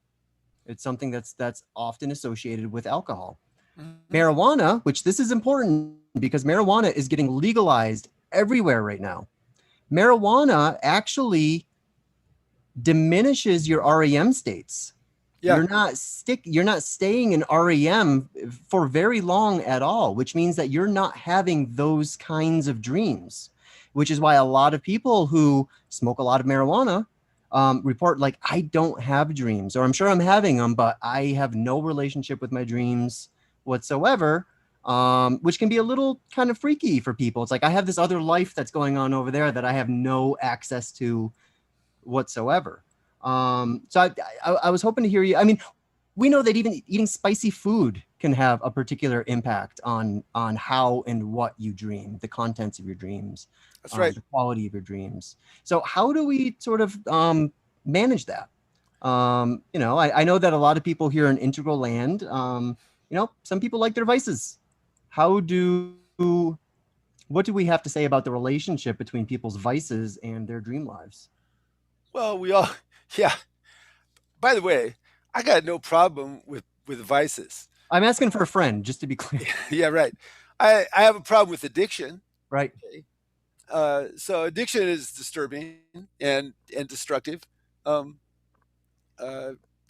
It's something that's often associated with alcohol. Mm-hmm. Marijuana, which this is important because marijuana is getting legalized everywhere right now. Marijuana actually diminishes your REM states. Yeah. You're not staying in REM for very long at all, which means that you're not having those kinds of dreams, which is why a lot of people who smoke a lot of marijuana report like, I don't have dreams, or I'm sure I'm having them, but I have no relationship with my dreams whatsoever, which can be a little kind of freaky for people. It's like, I have this other life that's going on over there that I have no access to whatsoever. So I was hoping to hear you. I mean, we know that even eating spicy food can have a particular impact on how and what you dream, the contents of your dreams. That's right. The quality of your dreams. So how do we sort of manage that? I know that a lot of people here in Integral Land, some people like their vices. What do we have to say about the relationship between people's vices and their dream lives? Well, yeah. By the way, I got no problem with vices. I'm asking for a friend, just to be clear. Yeah, right. I have a problem with addiction. Right. Okay. So addiction is disturbing and destructive.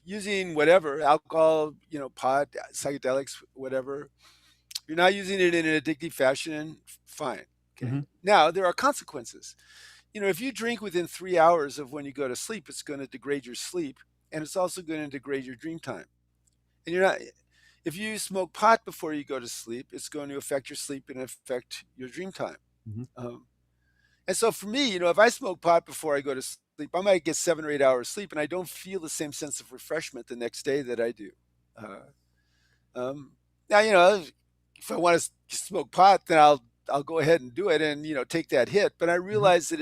Using whatever, alcohol, pot, psychedelics, whatever. You're not using it in an addictive fashion, fine. Okay. Mm-hmm. Now, there are consequences. If you drink within 3 hours of when you go to sleep, it's going to degrade your sleep, and it's also going to degrade your dream time. And if you smoke pot before you go to sleep, it's going to affect your sleep and affect your dream time. Mm-hmm. And so for me, if I smoke pot before I go to sleep, I might get 7 or 8 hours sleep, and I don't feel the same sense of refreshment the next day that I do. Now, if I want to smoke pot, then I'll I'll go ahead and do it and take that hit. But I Mhm. realize that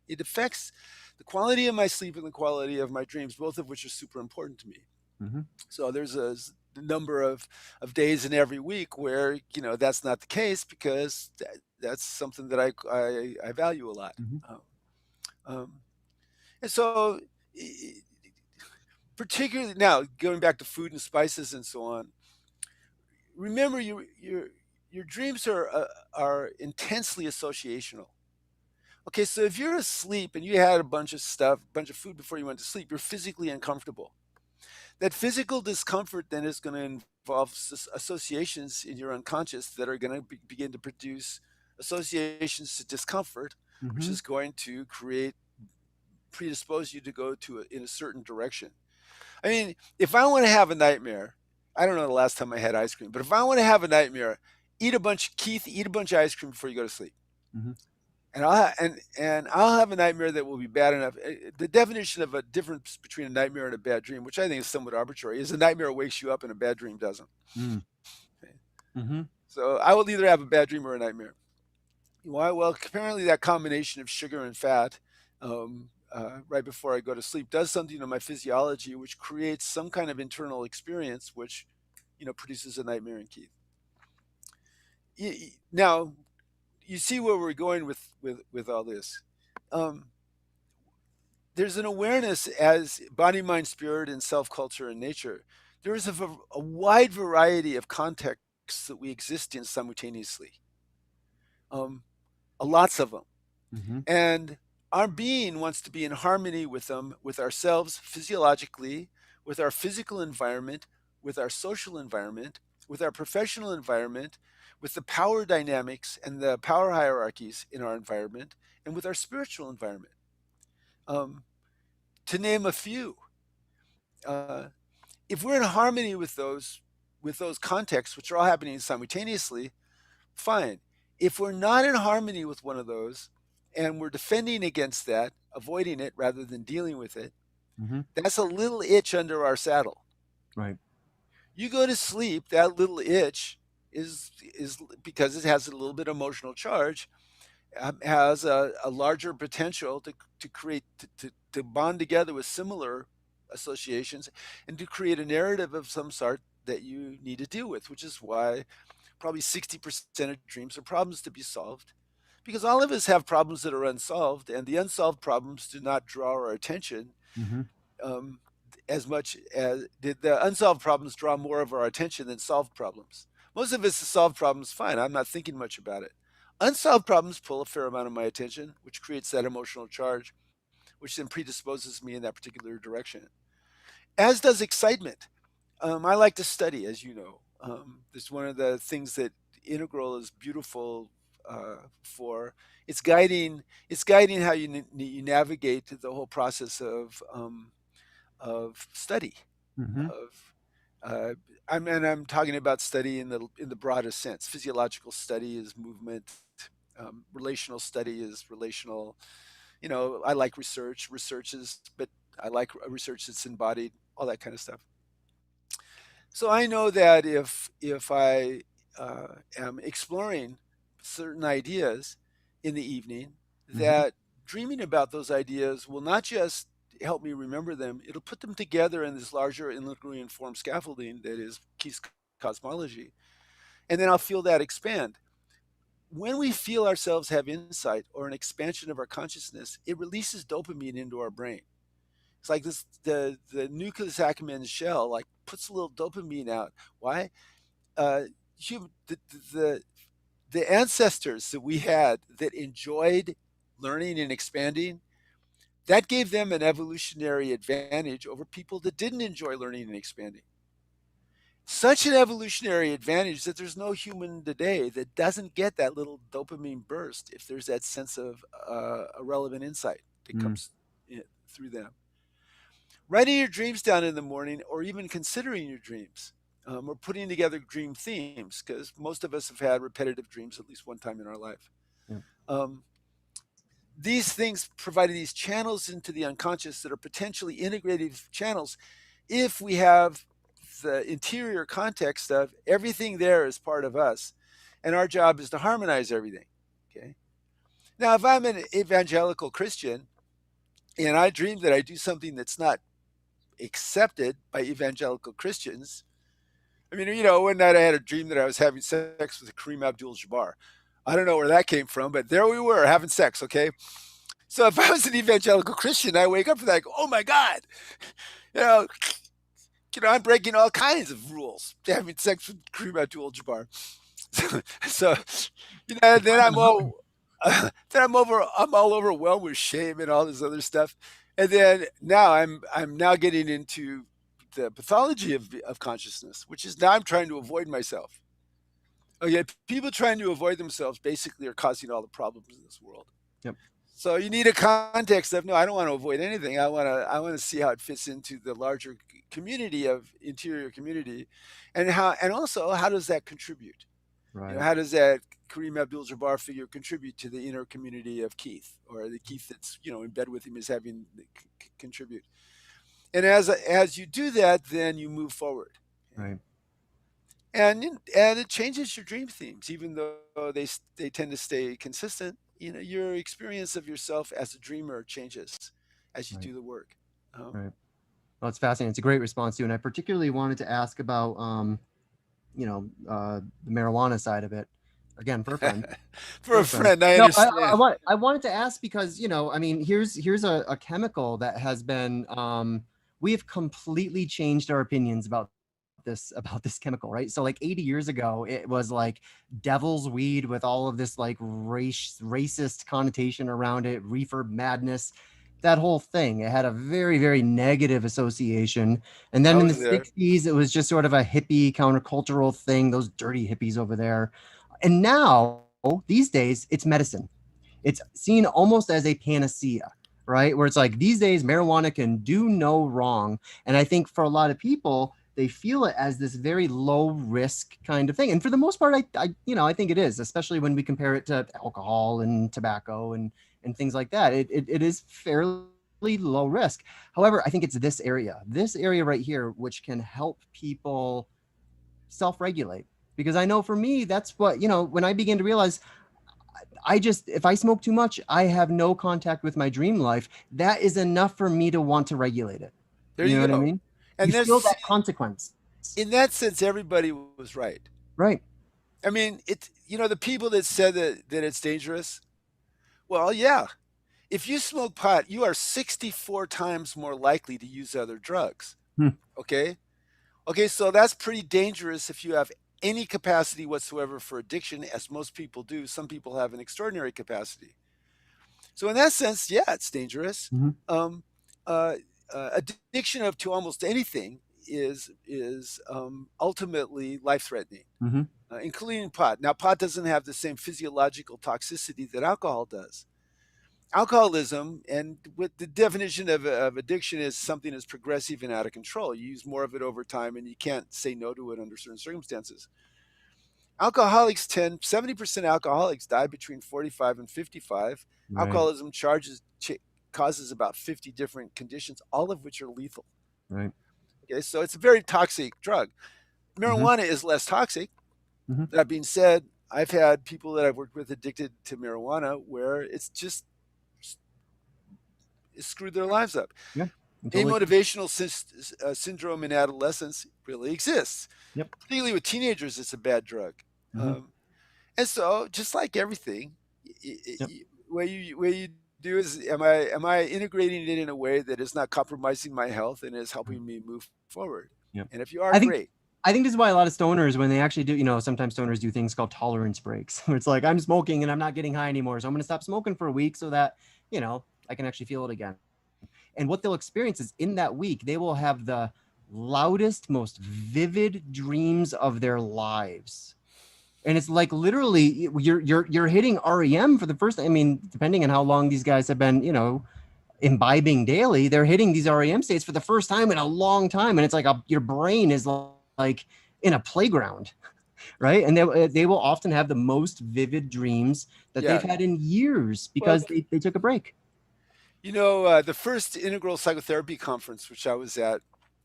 it affects the quality of my sleep and the quality of my dreams, both of which are super important to me. Mhm. So there's number of days in every week where that's not the case, because that's something that I value a lot. Mhm. Um, um, and so, i- particularly now, going back to food and spices and so on, remember your dreams are intensely associational. Okay, so if you're asleep and you had a bunch of stuff, a bunch of food before you went to sleep, you're physically uncomfortable. That physical discomfort then is going to involve associations in your unconscious that are going to begin to produce associations to discomfort, which Mhm. is going to predispose you to go in a certain direction. I mean, if I want to have a nightmare, I don't know the last time I had ice cream, but if I want to have a nightmare, eat a bunch of ice cream before you go to sleep. Mhm. And I'll have a nightmare that will be bad enough. The definition of a difference between a nightmare and a bad dream, which I think is somewhat arbitrary, is a nightmare wakes you up and a bad dream doesn't. Mm. Okay. Mhm. So I will either have a bad dream or a nightmare. Why? Well, apparently that combination of sugar and fat, right before I go to sleep, does something to my physiology, which creates some kind of internal experience, which produces a nightmare in Keith. Now, you see where we're going with all this. Um, there's an awareness as body, mind, spirit, and self, culture, and nature. There is a wide variety of contexts that we exist in simultaneously. Um, Lots of them. Mhm. And our being wants to be in harmony with them, with ourselves physiologically, with our physical environment, with our social environment, with our professional environment, with the power dynamics and the power hierarchies in our environment, and with our spiritual environment. Um, to name a few, uh, if we're in harmony with those contexts, which are all happening simultaneously, fine. If we're not in harmony with one of those, and we're defending against that, avoiding it rather than dealing with it, Mhm. that's a little itch under our saddle. Right. You go to sleep, that little itch is because it has a little bit of emotional charge, has a larger potential to create to bond together with similar associations, and to create a narrative of some sort that you need to deal with, which is why probably 60% of dreams are problems to be solved, because all of us have problems that are unsolved, and the unsolved problems do not draw our attention, Mhm. um, as much as the unsolved problems draw more of our attention than solved problems. Most of us solve problems fine. I'm not thinking much about it. Unsolved problems pull a fair amount of my attention, which creates that emotional charge, which then predisposes me in that particular direction. As does excitement. I like to study, as you know. It's one of the things that Integral is beautiful for. It's guiding. It's guiding how you navigate the whole process of study. Mhm. Of uh, I'm talking about study in the broadest sense. Physiological study is movement. Relational study is relational. I like research. But I like research that's embodied. All that kind of stuff. So I know that if I am exploring certain ideas in the evening, Mhm. that dreaming about those ideas will not just help me remember them; it'll put them together in this larger analytically informed scaffolding that is Keith's cosmology, and then I'll feel that expand. When we feel ourselves have insight or an expansion of our consciousness, it releases dopamine into our brain. It's like the nucleus accumbens shell like puts a little dopamine out. Why? uh, hum- the, the the ancestors that we had that enjoyed learning and expanding, that gave them an evolutionary advantage over people that didn't enjoy learning and expanding. Such an evolutionary advantage that there's no human today that doesn't get that little dopamine burst if there's that sense of a relevant insight that Mm. comes through them. Writing your dreams down in the morning, or even considering your dreams, or putting together dream themes, because most of us have had repetitive dreams at least one time in our life. Yeah. Um, these things provide these channels into the unconscious that are potentially integrative channels if we have the interior context of everything there is part of us. and our job is to harmonize everything. Okay. Now, if I'm an evangelical Christian and I dream that I do something that's not accepted by evangelical Christians, I mean, one night I had a dream that I was having sex with Kareem Abdul-Jabbar. I don't know where that came from, but there we were having sex. Okay. So if I was an evangelical Christian, I wake up to that, I go, oh my God, you know, I'm breaking all kinds of rules having sex with Kareem Abdul-Jabbar. So, then I'm all, I'm all overwhelmed with shame and all this other stuff. And then now I'm now getting into the pathology of consciousness, which is now I'm trying to avoid myself. Okay, people trying to avoid themselves basically are causing all the problems in this world. Yep. So you need a context of no, I don't want to avoid anything. I want to see how it fits into the larger community of interior community, and also how does that contribute? Right. How does that Kareem Abdul-Jabbar figure contribute to the inner community of Keith, or the Keith that's in bed with him is having contribute? And as you do that, then you move forward. Right. And it changes your dream themes, even though they tend to stay consistent. Your experience of yourself as a dreamer changes as you Right. do the work. Right. Well, it's fascinating. It's a great response too, and I particularly wanted to ask about the marijuana side of it. Again, for a friend. For a friend, I No, understand. I wanted to ask because I mean, here's a chemical that has been we have completely changed our opinions about this chemical, right? So like 80 years ago, it was like devil's weed with all of this like racist connotation around it, reefer madness, that whole thing. It had a very, very negative association. And I then in the was there. 60s, it was just sort of a hippie countercultural thing, those dirty hippies over there. And now, these days, it's medicine. It's seen almost as a panacea, right? Where it's like these days, marijuana can do no wrong. And I think for a lot of people, they feel it as this very low risk kind of thing. And for the most part, I think it is, especially when we compare it to alcohol and tobacco and things like that. It is fairly low risk. However, I think it's this area right here, which can help people self-regulate. Because I know for me, that's what, when I begin to realize if I smoke too much, I have no contact with my dream life. That is enough for me to want to regulate it. There You know you what I go. mean? You And feel this, that consequence. in that sense, everybody was right. Right. I mean, the people that said that it's dangerous. Well, yeah. If you smoke pot, you are 64 times more likely to use other drugs. Hmm. Okay. Okay, so that's pretty dangerous if you have any capacity whatsoever for addiction, as most people do. Some people have an extraordinary capacity. So in that sense, yeah, it's dangerous. Mm-hmm. Uh, Addiction to almost anything is ultimately life threatening, Mm-hmm. including pot. Now, pot doesn't have the same physiological toxicity that alcohol does. Alcoholism, and what the definition of addiction is, something that's progressive and out of control. You use more of it over time and you can't say no to it under certain circumstances. 70% alcoholics die between 45 and 55. Right. Alcoholism causes about 50 different conditions, all of which are lethal. Right. Okay, so it's a very toxic drug. Marijuana is less toxic. Mm-hmm. That being said, I've had people that I've worked with addicted to marijuana where it's just screwed their lives up. Yeah. Totally. Amotivational syndrome in adolescence really exists. Yep. Particularly with teenagers, it's a bad drug. Mm-hmm. And so, just like everything, Yep. what you do is, am I integrating it in a way that is not compromising my health and is helping me move forward? Yep. And if you are, great. I think this is why a lot of stoners, when they actually do, sometimes stoners do things called tolerance breaks, where it's like, I'm smoking and I'm not getting high anymore, so I'm going to stop smoking for a week so that, I can actually feel it again. And what they'll experience is in that week, they will have the loudest, most vivid dreams of their lives. And it's like literally you're hitting REM for the first time. I mean, depending on how long these guys have been, imbibing daily, they're hitting these REM states for the first time in a long time. And it's like your brain is like in a playground, right? And they will often have the most vivid dreams that they've had in years because they took a break. The first Integral Psychotherapy Conference, which I was at,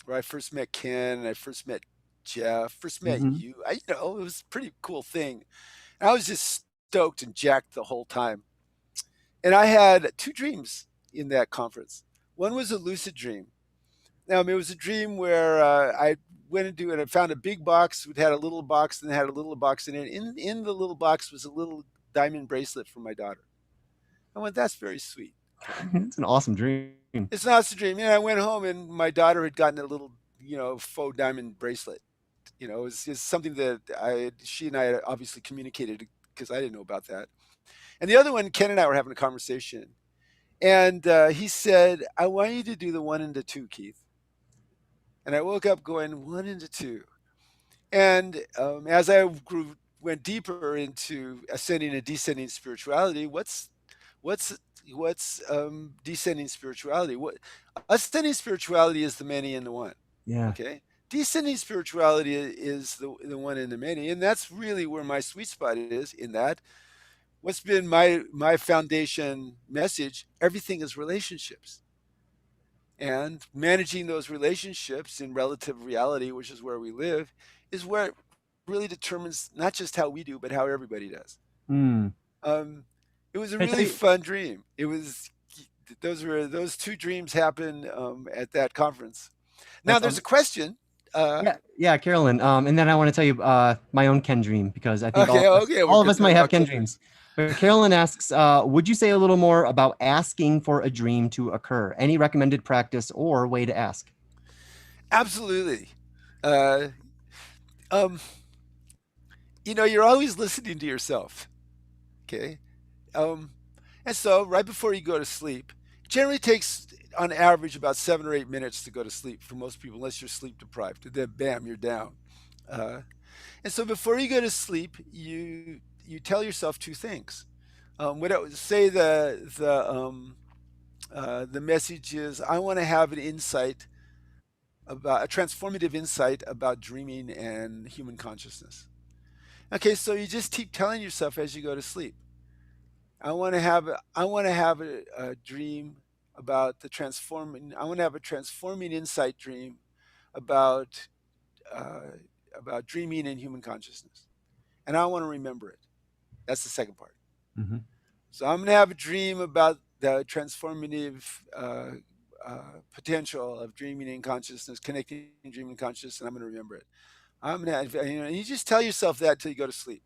where I first met Ken and I first met Jeff, first met you, it was a pretty cool thing. I was just stoked and jacked the whole time. And I had two dreams in that conference. One was a lucid dream. Now, it was a dream where I went into it and I found a big box. It had a little box and it had a little box in it. In the little box was a little diamond bracelet for my daughter. I went, that's very sweet. Okay. It's an awesome dream. It's not a dream. I went home and my daughter had gotten a little, faux diamond bracelet. It's something that she and I had obviously communicated because I didn't know about that. And the other one, Ken and I were having a conversation, and he said, "I want you to do the one and the two, Keith." And I woke up going one and the two. And as I went deeper into ascending and descending spirituality, what's descending spirituality? What ascending spirituality is the many and the one. Yeah. Okay. Descending spirituality is the one in the many, and that's really where my sweet spot is. In that, what's been my foundation message? Everything is relationships, and managing those relationships in relative reality, which is where we live, is where it really determines not just how we do, but how everybody does. Mm. Um, it was a Can I tell really you? fun dream. It was those two dreams happened at that conference. Now That's there's a question. yeah, yeah, Carolyn. And then I want to tell you my own Ken dream because I think Okay, okay, we're all of going us to talk might have about Ken Ken dreams. dreams. But Carolyn asks, would you say a little more about asking for a dream to occur? Any recommended practice or way to ask? Absolutely. Uh, um, you're always listening to yourself. Okay. Um, and so right before you go to sleep, it generally takes on average about 7 or 8 minutes to go to sleep for most people, unless you're sleep deprived. And then bam, you're down. Uh, and so before you go to sleep, you tell yourself two things. Say the message is, I want to have an insight about a transformative insight about dreaming and human consciousness. Okay, so you just keep telling yourself as you go to sleep. I want to have a dream about the transforming. I want to have a transforming insight dream about uh, about dreaming and human consciousness, and I want to remember it. That's the second part. Mhm. So I'm going to have a dream about the transformative potential of dreaming and consciousness, connecting dreaming and consciousness, and I'm going to remember it. I'm going to, and you just tell yourself that till you go to sleep.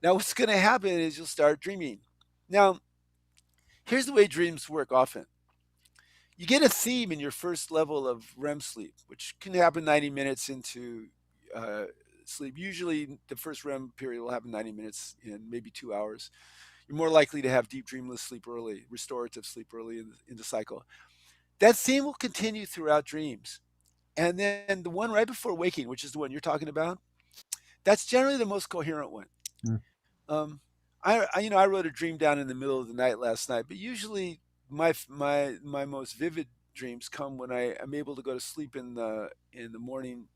Now, what's going to happen is you'll start dreaming. Now, here's the way dreams work often. You get a theme in your first level of REM sleep, which can happen 90 minutes into uh, sleep. Usually, the first REM period will happen 90 minutes in maybe 2 hours. You're more likely to have deep dreamless sleep early, restorative sleep early in the cycle. That theme will continue throughout dreams. And then the one right before waking, which is the one you're talking about, that's generally the most coherent one. Mm. Um, I wrote a dream down in the middle of the night last night, but usually my most vivid dreams come when I am able to go to sleep in the morning.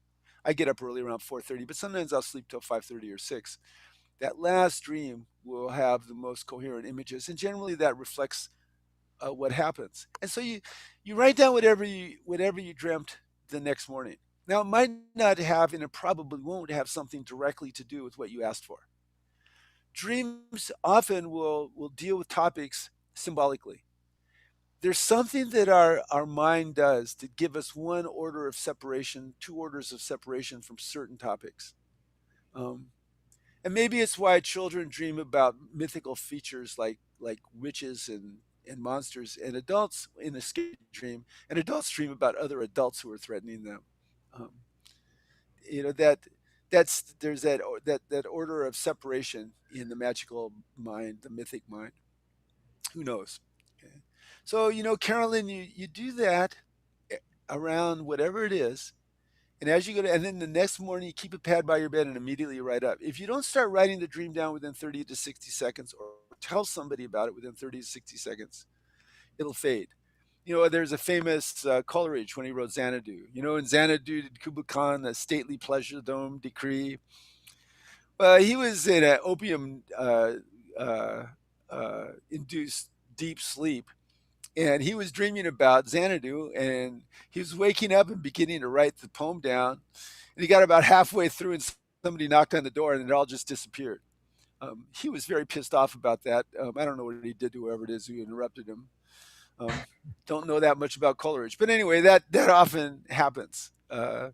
I get up early around 4:30, but sometimes I'll sleep till 5:30 or 6. That last dream will have the most coherent images, and generally that reflects what happens. And so you write down whatever you dreamt the next morning. Now it might not have, and it probably won't have something directly to do with what you asked for. Dreams often will deal with topics symbolically. There's something that our mind does to give us one order of separation, two orders of separation from certain topics. Um, and maybe it's why children dream about mythical features like witches and monsters, and adults in a scary dream, and adults dream about other adults who are threatening them. Um, you know that there's that order of separation in the magical mind, the mythic mind. Who knows? Okay. So Carolyn, you do that around whatever it is, and as you go to, and then the next morning you keep a pad by your bed and immediately write up. If you don't start writing the dream down within 30 to 60 seconds, or tell somebody about it within 30 to 60 seconds, it'll fade. There's a famous Coleridge when he wrote Xanadu. In Xanadu did Kublai Khan the stately pleasure dome decree. Well, he was in an opium induced deep sleep, and he was dreaming about Xanadu, and he was waking up and beginning to write the poem down. And he got about halfway through and somebody knocked on the door and it all just disappeared. He was very pissed off about that. I don't know what he did to whoever it is who interrupted him. Um, don't know that much about Coleridge, but anyway, that often happens. Uh,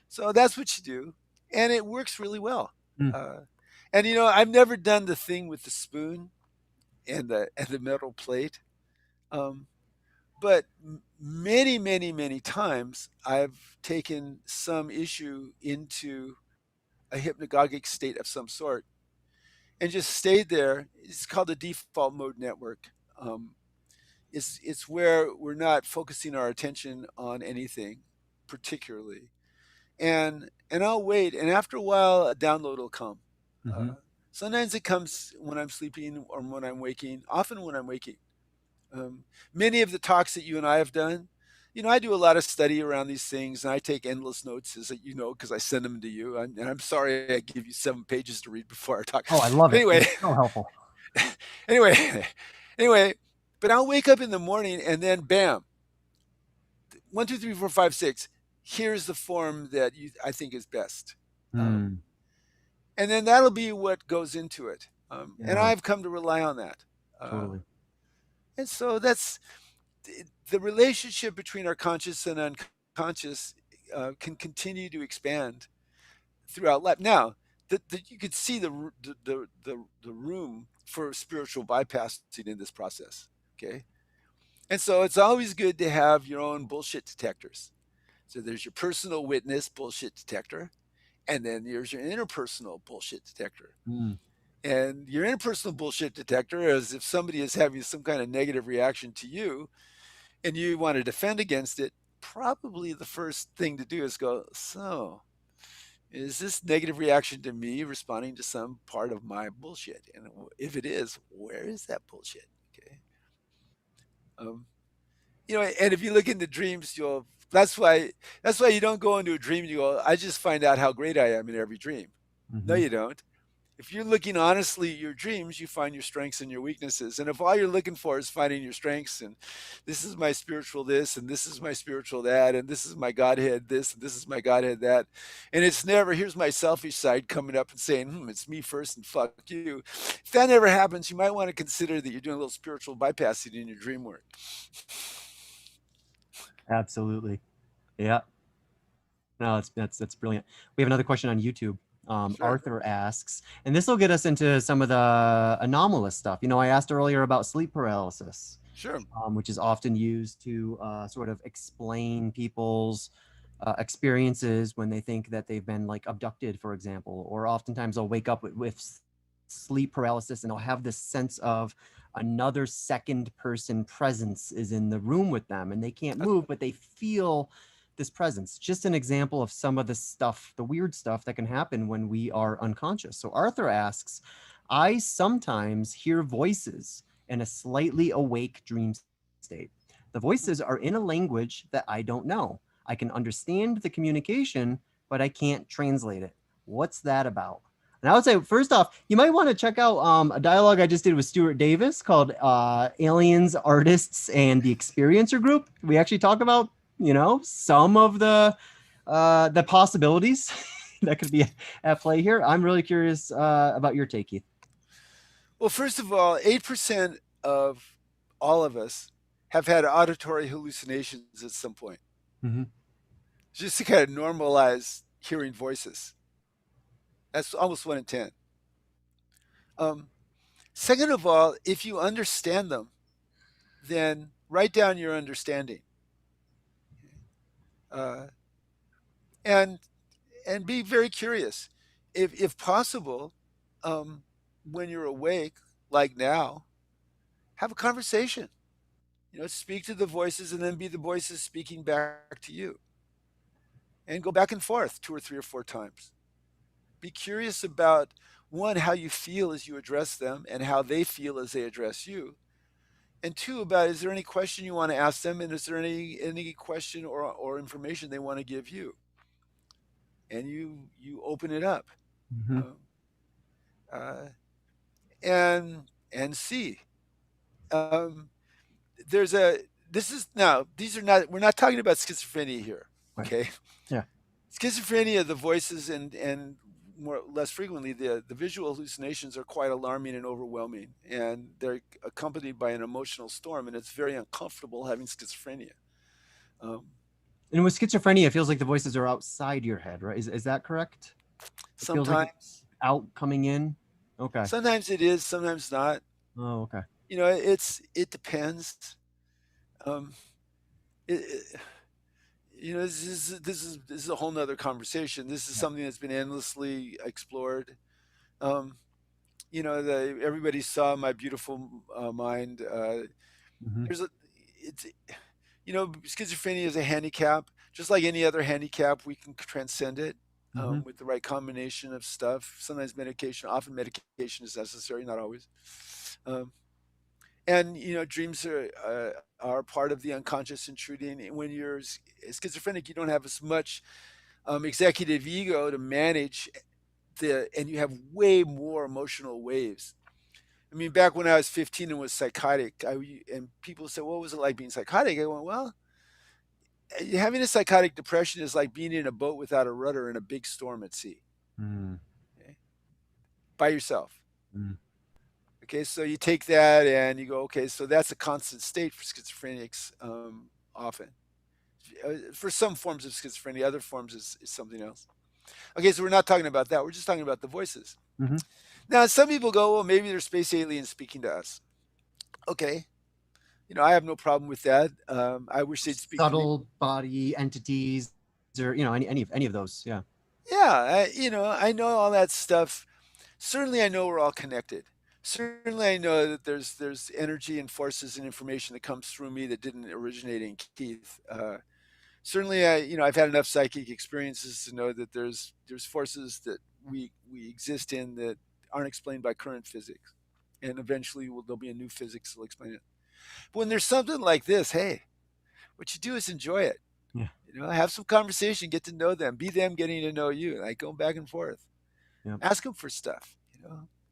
so that's what you do, and it works really well. Mm. Uh, and I've never done the thing with the spoon and the metal plate, um, but many, many, many times I've taken some issue into a hypnagogic state of some sort and just stayed there. It's called the default mode network. Um, it's where we're not focusing our attention on anything particularly, and I'll wait, and after a while, a download will come. Mm-hmm. Sometimes it comes when I'm sleeping or when I'm waking. Often when I'm waking. Many of the talks that you and I have done, I do a lot of study around these things, and I take endless notes, as you know, because I send them to you. And I'm sorry I give you 7 pages to read before I talk. Oh, I love But it. anyway, It's so helpful. anyway, anyway. But I'll wake up in the morning, and then bam, 1, 2, 3, 4, 5, 6. Here's the form that I think is best. Mm. And then that'll be what goes into it. And Yeah, I've come to rely on that. totally. And so that's the relationship between our conscious and unconscious can continue to expand throughout life. Now, you could see the room for spiritual bypassing in this process. Okay. And so it's always good to have your own bullshit detectors. So there's your personal witness bullshit detector, and then there's your interpersonal bullshit detector. Mm. And your interpersonal bullshit detector is if somebody is having some kind of negative reaction to you and you want to defend against it, probably the first thing to do is go, so is this negative reaction to me responding to some part of my bullshit? And if it is, where is that bullshit? Okay. Um, and if you look into dreams, that's why you don't go into a dream and you go, I just find out how great I am in every dream. No, Mm-hmm. you don't. If you're looking honestly at your dreams, you find your strengths and your weaknesses. And if all you're looking for is finding your strengths and this is my spiritual this and this is my spiritual that and this is my Godhead this and this is my Godhead that, and it's never here's my selfish side coming up and saying, it's me first and fuck you. If that never happens, you might want to consider that you're doing a little spiritual bypassing in your dream work. Absolutely. Yeah. No, that's brilliant. We have another question on YouTube. Sure. Arthur asks, and this will get us into some of the anomalous stuff. I asked earlier about sleep paralysis, Sure. which is often used to sort of explain people's experiences when they think that they've been like abducted, for example, or oftentimes they'll wake up with sleep paralysis and they'll have this sense of another second person presence is in the room with them and they can't move, but they feel this presence. Just an example of some of the stuff, the weird stuff that can happen when we are unconscious. So Arthur asks, I sometimes hear voices in a slightly awake dream state. The voices are in a language that I don't know. I can understand the communication, but I can't translate it. What's that about? And I would say, first off, you might want to check out a dialogue I just did with Stuart Davis called Aliens, Artists, and the Experiencer Group. We actually talk about some of the possibilities that could be at play here. I'm really curious about your take, Keith. Well, first of all, 8% of all of us have had auditory hallucinations at some point. Mm-hmm. Just to kind of normalize hearing voices. That's almost 1 in 10. Second of all, if you understand them, then write down your understanding. And be very curious. If possible, when you're awake, like now, have a conversation. Speak to the voices and then be the voices speaking back to you. And go back and forth 2 or 3 or 4 times. Be curious about, one, how you feel as you address them and how they feel as they address you. And 2, about is there any question you want to ask them, and is there any question or information they want to give you? And you open it up. Mm-hmm. And see. We're not talking about schizophrenia here, okay? Yeah. schizophrenia, the voices and more less frequently the visual hallucinations are quite alarming and overwhelming, and they're accompanied by an emotional storm, and it's very uncomfortable having schizophrenia. Um, And with schizophrenia, it feels like the voices are outside your head, right? Is that correct? It feels like sometimes, it's out coming in. Okay. sometimes it is, sometimes not. Oh, okay. It depends. Um, it, it, this is a whole nother conversation. This is Yeah. something that's been endlessly explored. Um, everybody saw My Beautiful Mind. Hmm. There's a it's schizophrenia is a handicap. Just like any other handicap, we can transcend it Hmm. with the right combination of stuff. Sometimes medication, often medication is necessary, not always. Um, and dreams are part of the unconscious intruding. When you're schizophrenic, you don't have as much executive ego to manage and you have way more emotional waves. I mean, back when I was 15 and was psychotic, and people said, "What was it like being psychotic?" I went, "Well, having a psychotic depression is like being in a boat without a rudder in a big storm at sea, Mm. okay? By yourself." Mm. Okay, so you take that and you go, okay, so that's a constant state for schizophrenics often. For some forms of schizophrenia, other forms is something else. Okay, so we're not talking about that. We're just talking about the voices. Hmm. Now, some people go, well, maybe they're space aliens speaking to us. Okay, I have no problem with that. I wish they'd speak to me. Subtle body entities, or any of those. Yeah. Yeah, I know all that stuff. Certainly, I know we're all connected. Certainly, I know that there's energy and forces and information that comes through me that didn't originate in Keith. Certainly, I've had enough psychic experiences to know that there's forces that we exist in that aren't explained by current physics, and eventually there'll be a new physics that'll explain it. But when there's something like this, hey, what you do is enjoy it. Yeah. Have some conversation, get to know them, be them getting to know you, like going back and forth. Yeah. Ask them for stuff.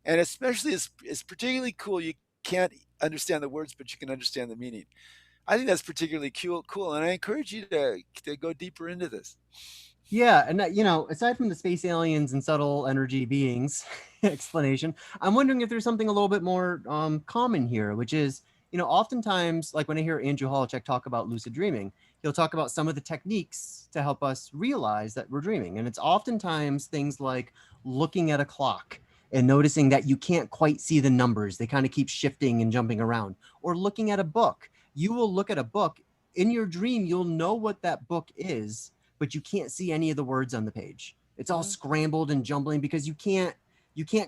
And especially it's particularly cool. You can't understand the words, but you can understand the meaning. I think that's particularly cool, and I encourage you to go deeper into this. Yeah, and aside from the space aliens and subtle energy beings explanation, I'm wondering if there's something a little bit more common here, which is, oftentimes, like when I hear Andrew Holacek talk about lucid dreaming, he'll talk about some of the techniques to help us realize that we're dreaming, and it's oftentimes things like looking at a clock and noticing that you can't quite see the numbers; they kind of keep shifting and jumping around, or looking at a book. You will look at a book in your dream; you'll know what that book is, but you can't see any of the words on the page. It's all Mhm. scrambled and jumbling because you can't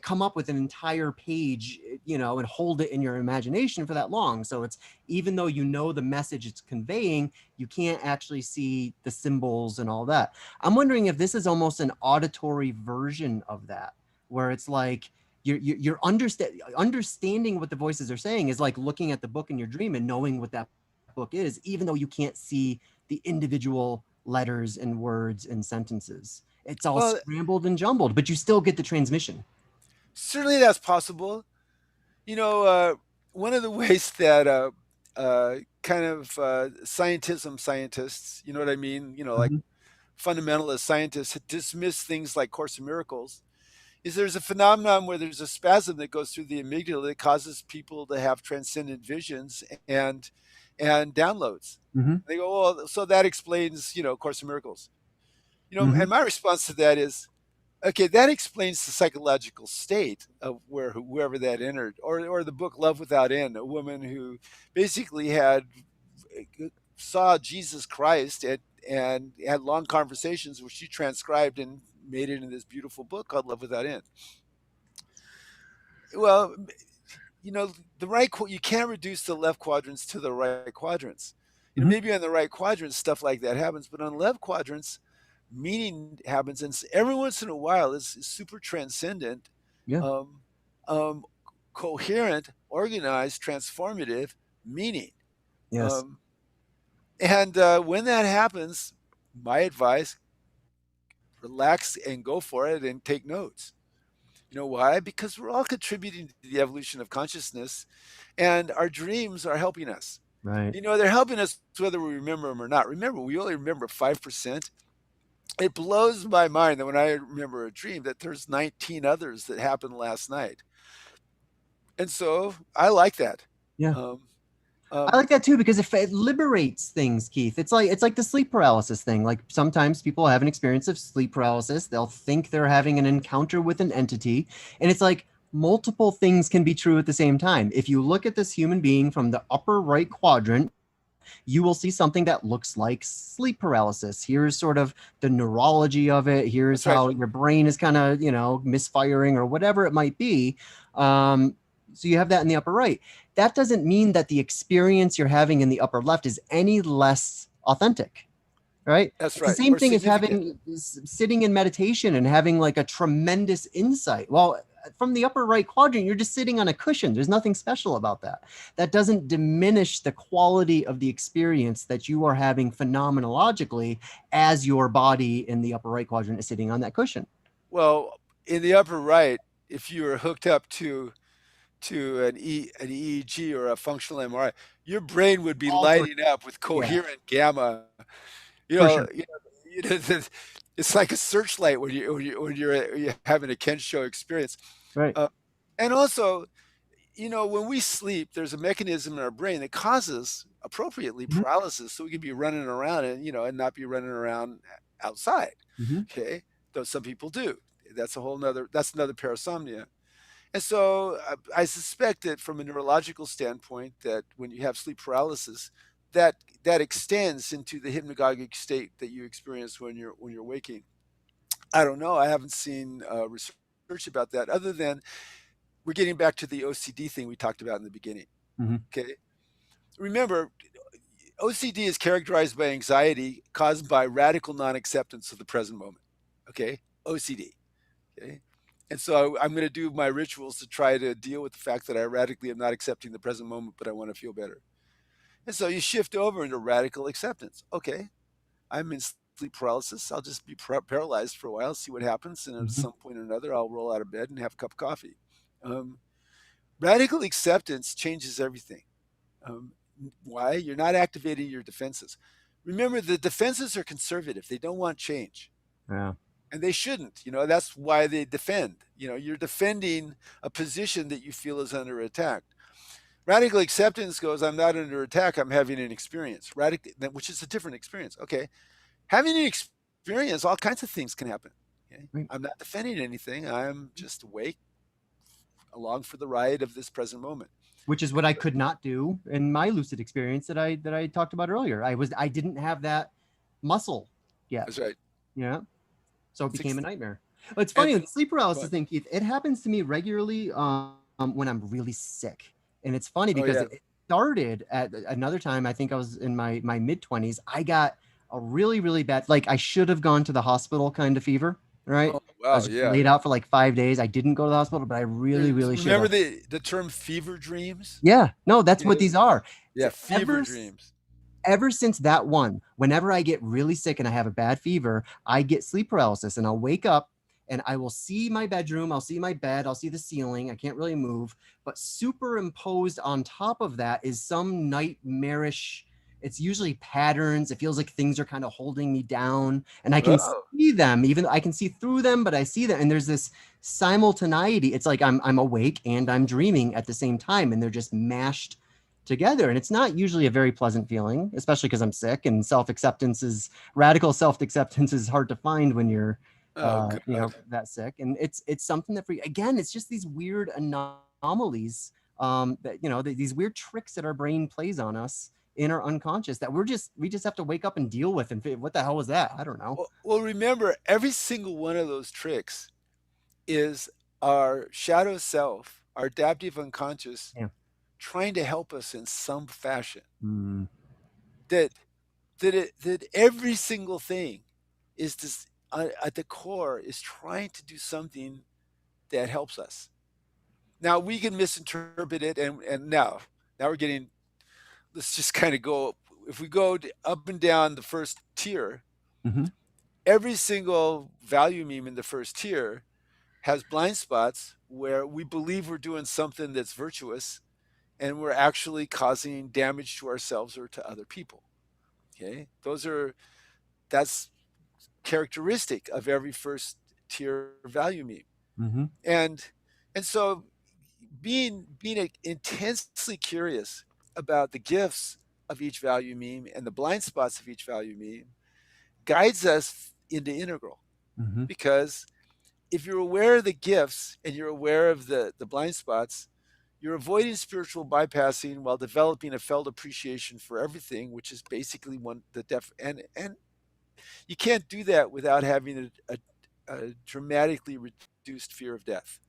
come up with an entire page, and hold it in your imagination for that long. So it's, even though you know the message it's conveying, you can't actually see the symbols and all that. I'm wondering if this is almost an auditory version of that, where it's like you're understanding what the voices are saying is like looking at the book in your dream and knowing what that book is, even though you can't see the individual letters and words and sentences. It's all Well, scrambled and jumbled, but you still get the transmission. certainly that's possible. You know, uh, One of the ways that kind of scientists, you know what I mean? Like Mhm. fundamentalist scientists dismiss things like Course in Miracles, is there's a phenomenon where there's a spasm that goes through the amygdala that causes people to have transcendent visions and downloads. Mhm. They go, well, so that explains, Course in Miracles. Mhm. And my response to that is, okay, that explains the psychological state of whoever that entered, or the book Love Without End, a woman who basically saw Jesus Christ and had long conversations, which she transcribed and made it in this beautiful book called Love Without End. Well, the you can't reduce the left quadrants to the right quadrants. Mhm. Maybe on the right quadrants stuff like that happens, but on left quadrants meaning happens, and every once in a while it's super transcendent, Yeah. um, um, coherent, organized, transformative meaning. Yes. Um, and when that happens, my advice: relax and go for it, and take notes. You know why? Because we're all contributing to the evolution of consciousness, and our dreams are helping us. Right. They're helping us whether we remember them or not. Remember, we only remember 5%. it blows my mind that when I remember a dream that there's 19 others that happened last night. And so I like that. Yeah. Um, I um, like that too because it liberates things, Keith. It's like the sleep paralysis thing. Like sometimes people have an experience of sleep paralysis. They'll think they're having an encounter with an entity, and it's like multiple things can be true at the same time. If you look at this human being from the upper right quadrant, you will see something that looks like sleep paralysis. Here's sort of the neurology of it. Here's that's right. how your brain is kind of, misfiring or whatever it might be. So you have that in the upper right. That doesn't mean that the experience you're having in the upper left is any less authentic, right? That's It's the right. same Or thing as significant. having sitting in meditation and having like a tremendous insight. Well, from the upper right quadrant, you're just sitting on a cushion. There's nothing special about that. That doesn't diminish the quality of the experience that you are having phenomenologically as your body in the upper right quadrant is sitting on that cushion. Well, in the upper right, if you were hooked up to an EEG or a functional MRI, your brain would be All for lighting up with Yeah, coherent gamma. You for know, sure. it's like a searchlight when you're having a Kensho experience. Right. Uh, and also, when we sleep, there's a mechanism in our brain that causes appropriately Mhm. paralysis, so we can be running around and not be running around outside. Mhm. Okay, though some people do. That's another parasomnia. And so I suspect that from a neurological standpoint, that when you have sleep paralysis, that that extends into the hypnagogic state that you experience when you're waking. I don't know. I haven't seen research about that, other than we're getting back to the OCD thing we talked about in the beginning. Mhm. Okay, remember, OCD is characterized by anxiety caused by radical non-acceptance of the present moment. Okay, OCD. Okay. And so I'm going to do my rituals to try to deal with the fact that I radically am not accepting the present moment, but I want to feel better. And so you shift over into radical acceptance. Okay, I'm in sleep paralysis. I'll just be paralyzed for a while, see what happens. And at Mhm. some point or another, I'll roll out of bed and have a cup of coffee. Um, Radical acceptance changes everything. Um, why? You're not activating your defenses. Remember, the defenses are conservative, they don't want change. Yeah. And they shouldn't. That's why they defend. You're defending a position that you feel is under attack. Radical acceptance goes, I'm not under attack, I'm having an experience. Which is a different experience. Okay, having an experience, all kinds of things can happen. Okay, Right. I'm not defending anything, I'm just awake, along for the ride of this present moment. Which is what I could not do in my lucid experience that I talked about earlier. I didn't have that muscle yet. That's right. Yeah. So it became Six, a nightmare. But it's and funny, the sleep paralysis but thing, Keith, it happens to me regularly when I'm really sick. And it's funny oh because yeah. it started at another time. I think I was in my mid 20s. I got a really, really bad, like I should have gone to the hospital kind of fever, right? Oh I wow, was just yeah. laid out for like 5 days. I didn't go to the hospital, but I really, really should Remember have. the term fever dreams? Yeah, no, that's You what know, these are. yeah, fever Ever dreams. ever since that one, whenever I get really sick and I have a bad fever, I get sleep paralysis and I'll wake up and I will see my bedroom, I'll see my bed, I'll see the ceiling. I can't really move, but superimposed on top of that is some nightmarish, it's usually patterns. It feels like things are kind of holding me down and I can Oh, see them, even though I can see through them, but I see them. And there's this simultaneity. It's like I'm awake and I'm dreaming at the same time, and they're just mashed together. And it's not usually a very pleasant feeling, especially because I'm sick and radical self-acceptance is hard to find when you're, oh God. that sick. And it's something that again, it's just these weird anomalies, that, these weird tricks that our brain plays on us in our unconscious that we just have to wake up and deal with. And what the hell was that? I don't know. Well, remember, every single one of those tricks is our shadow self, our adaptive unconscious, Yeah. trying to help us in some fashion. Mm. That that every single thing is this, at the core, is trying to do something that helps us. Now we can misinterpret it, and now we're getting. Let's just kind of go. If we go up and down the first tier, Hmm. every single value meme in the first tier has blind spots where we believe we're doing something that's virtuous, and we're actually causing damage to ourselves or to other people. Okay, that's characteristic of every first tier value meme. Hmm. And so being intensely curious about the gifts of each value meme and the blind spots of each value meme guides us into integral, Hmm. because if you're aware of the gifts and you're aware of the blind spots, you're avoiding spiritual bypassing while developing a felt appreciation for everything, which is basically one the def and you can't do that without having a dramatically reduced fear of death,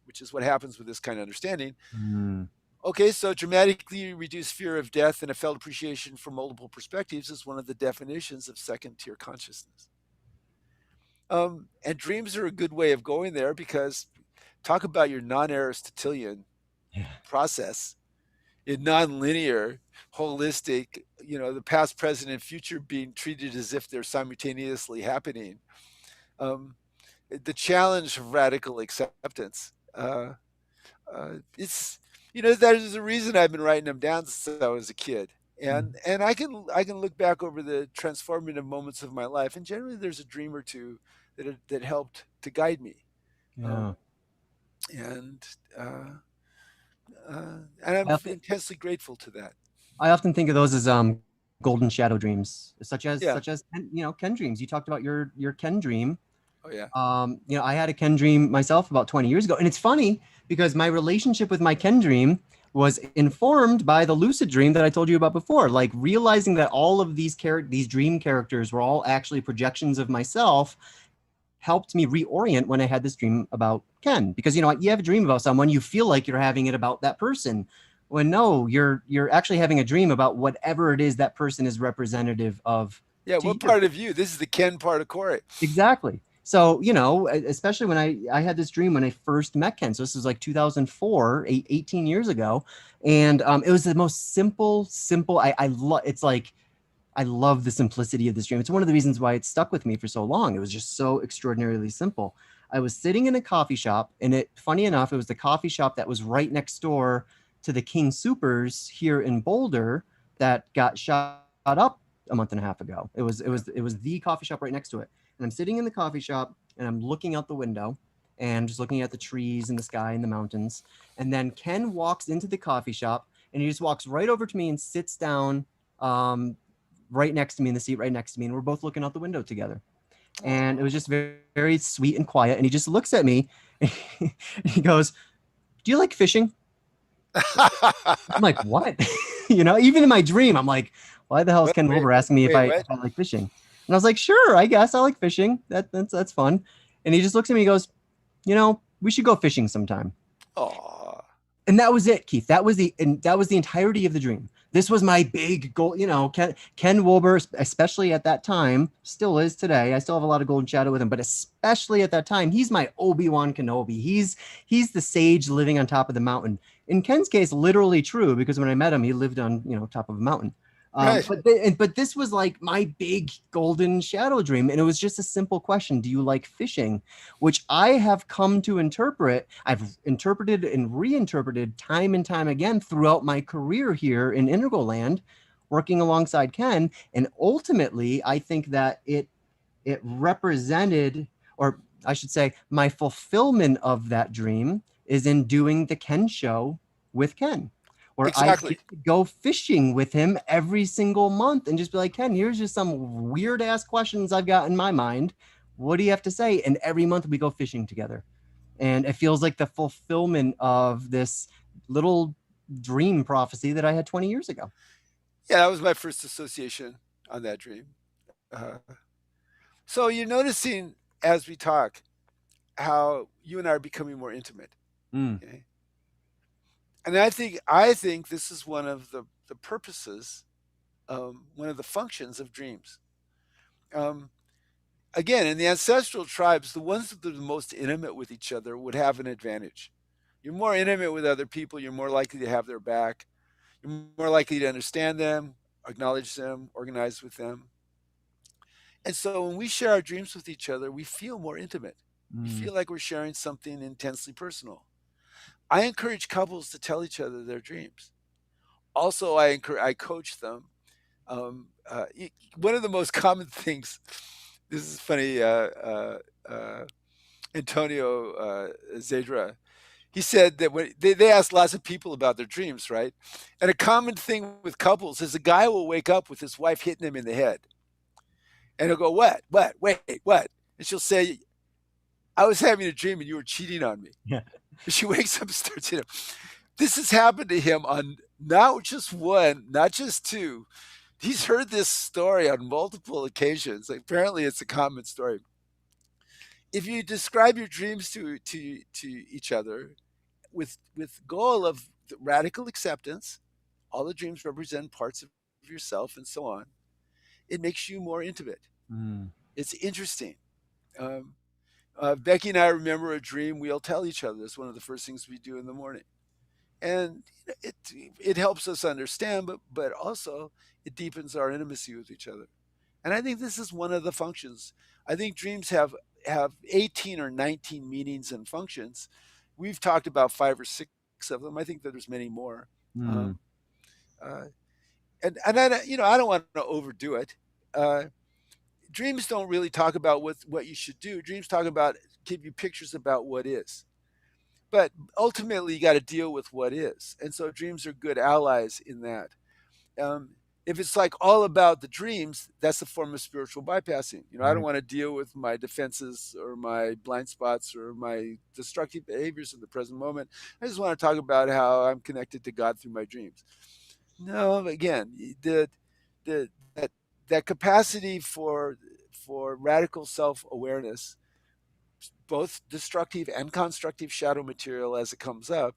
which is what happens with this kind of understanding. Mm. Okay, so dramatically reduced fear of death and a felt appreciation for multiple perspectives is one of the definitions of second tier consciousness. And dreams are a good way of going there, because talk about your non-Aristotelian Yeah. process in non-linear, holistic, the past, present, and future being treated as if they're simultaneously happening. Um, the challenge of radical acceptance. It's there's a reason I've been writing them down since I was a kid, Mm. and I can look back over the transformative moments of my life, and generally there's a dream or two that helped to guide me, Yeah. um, and uh, and I I'm often, intensely grateful to that. I often think of those as golden shadow dreams, Yeah. such as Ken dreams. You talked about your Ken dream. Oh yeah. I had a Ken dream myself about 20 years ago. And it's funny because my relationship with my Ken dream was informed by the lucid dream that I told you about before. Like realizing that all of these dream characters were all actually projections of myself helped me reorient when I had this dream about Ken. Because you have a dream about someone, you feel like you're having it about that person. When no, you're actually having a dream about whatever it is that person is representative of Yeah. to What you. part of you? This is the Ken part of Corey. Exactly. So, especially when I had this dream when I first met Ken. So this was like 2004, 18 years ago. And it was the most simple. It's like, I love the simplicity of this dream. It's one of the reasons why it stuck with me for so long. It was just so extraordinarily simple. I was sitting in a coffee shop, and funny enough, it was the coffee shop that was right next door to the King Supers here in Boulder that got shot up a month and a half ago. It was the coffee shop right next to it. And I'm sitting in the coffee shop and I'm looking out the window and just looking at the trees and the sky and the mountains. And then Ken walks into the coffee shop and he just walks right over to me and sits down right next to me in the seat right next to me. And we're both looking out the window together. And it was just very, very sweet and quiet. And he just looks at me and he goes, "Do you like fishing?" I'm like, "What?" Even in my dream, I'm like, "Why the hell is What? Ken Wait. Wilber asking me if Wait. I, What? if I like fishing?" And I was like, "Sure, I guess I like fishing. That's fun." And he just looks at me and goes, "We should go fishing sometime." Oh. And that was it, Keith. That was the entirety of the dream. This was my big goal. Ken Wilber, especially at that time, still is today. I still have a lot of golden shadow with him, but especially at that time, he's my Obi-Wan Kenobi. He's the sage living on top of the mountain. In Ken's case, literally true, because when I met him, he lived on top of a mountain. Right. But this was like my big golden shadow dream, and it was just a simple question: do you like fishing? Which I have come to interpret. I've interpreted and reinterpreted time and time again throughout my career here in Integral Land, working alongside Ken. And ultimately, I think that it represented, or I should say, my fulfillment of that dream is in doing the Ken show with Ken, where I Exactly. get to go fishing with him every single month and just be like, "Ken, here's just some weird ass questions I've got in my mind. What do you have to say?" And every month we go fishing together. And it feels like the fulfillment of this little dream prophecy that I had 20 years ago. Yeah, that was my first association on that dream. Uh, so you're noticing as we talk how you and I are becoming more intimate. Mm. Okay? And I think this is one of the purposes, one of the functions of dreams. Um, Again, in the ancestral tribes, the ones that are the most intimate with each other would have an advantage. You're more intimate with other people, you're more likely to have their back, you're more likely to understand them, acknowledge them, organize with them. And so when we share our dreams with each other, we feel more intimate. We Mm. feel like we're sharing something intensely personal. I encourage couples to tell each other their dreams. Also, I coach them. One of the most common things This is funny. Antonio Zadra, he said that when they asked lots of people about their dreams, right? And a common thing with couples is a guy will wake up with his wife hitting him in the head. And he'll go, what? What? Wait, what? And she'll say, I was having a dream and you were cheating on me. Yeah. And she wakes up and starts hitting him. This has happened to him on not just one, not just two. He's heard this story on multiple occasions. Apparently, it's a common story. If you describe your dreams to each other with goal of radical acceptance, all the dreams represent parts of yourself and so on. It makes you more intimate. Mm. It's interesting. Um, Becky and I remember a dream we'll tell each other. It's one of the first things we do in the morning, and it it helps us understand, but also it deepens our intimacy with each other. And I think this is one of the functions. I think dreams have 18 or 19 meanings and functions. We've talked about 5 or 6 of them. I think that there's many more. Mm. Um, uh, and I don't want to overdo it. Uh, Dreams don't really talk about what you should do. Dreams talk about give you pictures about what is. But ultimately, you got to deal with what is, and so dreams are good allies in that. Um, if it's like all about the dreams, that's a form of spiritual bypassing. I don't Right. want to deal with my defenses or my blind spots or my destructive behaviors in the present moment. I just want to talk about how I'm connected to God through my dreams. No, again, the that capacity for radical self-awareness, both destructive and constructive shadow material as it comes up,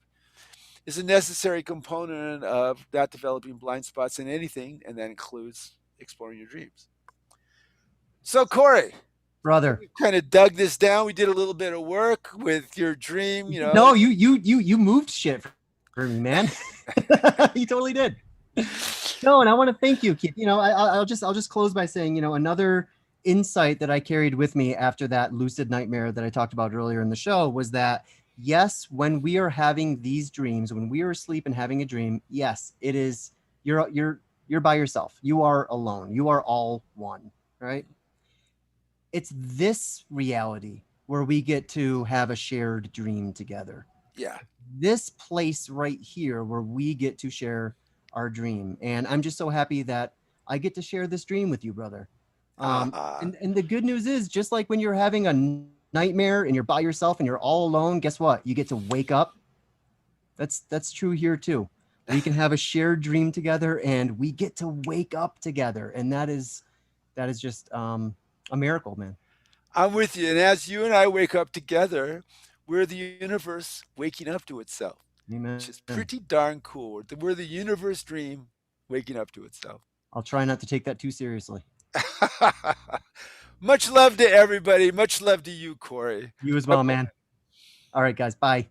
is a necessary component of not developing blind spots in anything, and that includes exploring your dreams. So, Corey, Brother. we kind of dug this down. We did a little bit of work with your dream. No, you moved shit for me, man. You totally did. No, and I want to thank you, Keith. I'll just close by saying, another insight that I carried with me after that lucid nightmare that I talked about earlier in the show was that yes, when we are having these dreams, when we are asleep and having a dream, yes, it is you're by yourself. You are alone. You are all one, right? It's this reality where we get to have a shared dream together. Yeah. This place right here where we get to share our dream. And I'm just so happy that I get to share this dream with you, brother. And the good news is, just like when you're having a nightmare and you're by yourself and you're all alone, guess what? You get to wake up. That's true here too. We can have a shared dream together and we get to wake up together. And that is just a miracle, man. I'm with you. And as you and I wake up together, we're the universe waking up to itself, Amen. which is pretty darn cool. We're the universe dream waking up to itself. I'll try not to take that too seriously. Much love to everybody. Much love to you, Corey. You as well, man. All right, guys. Bye.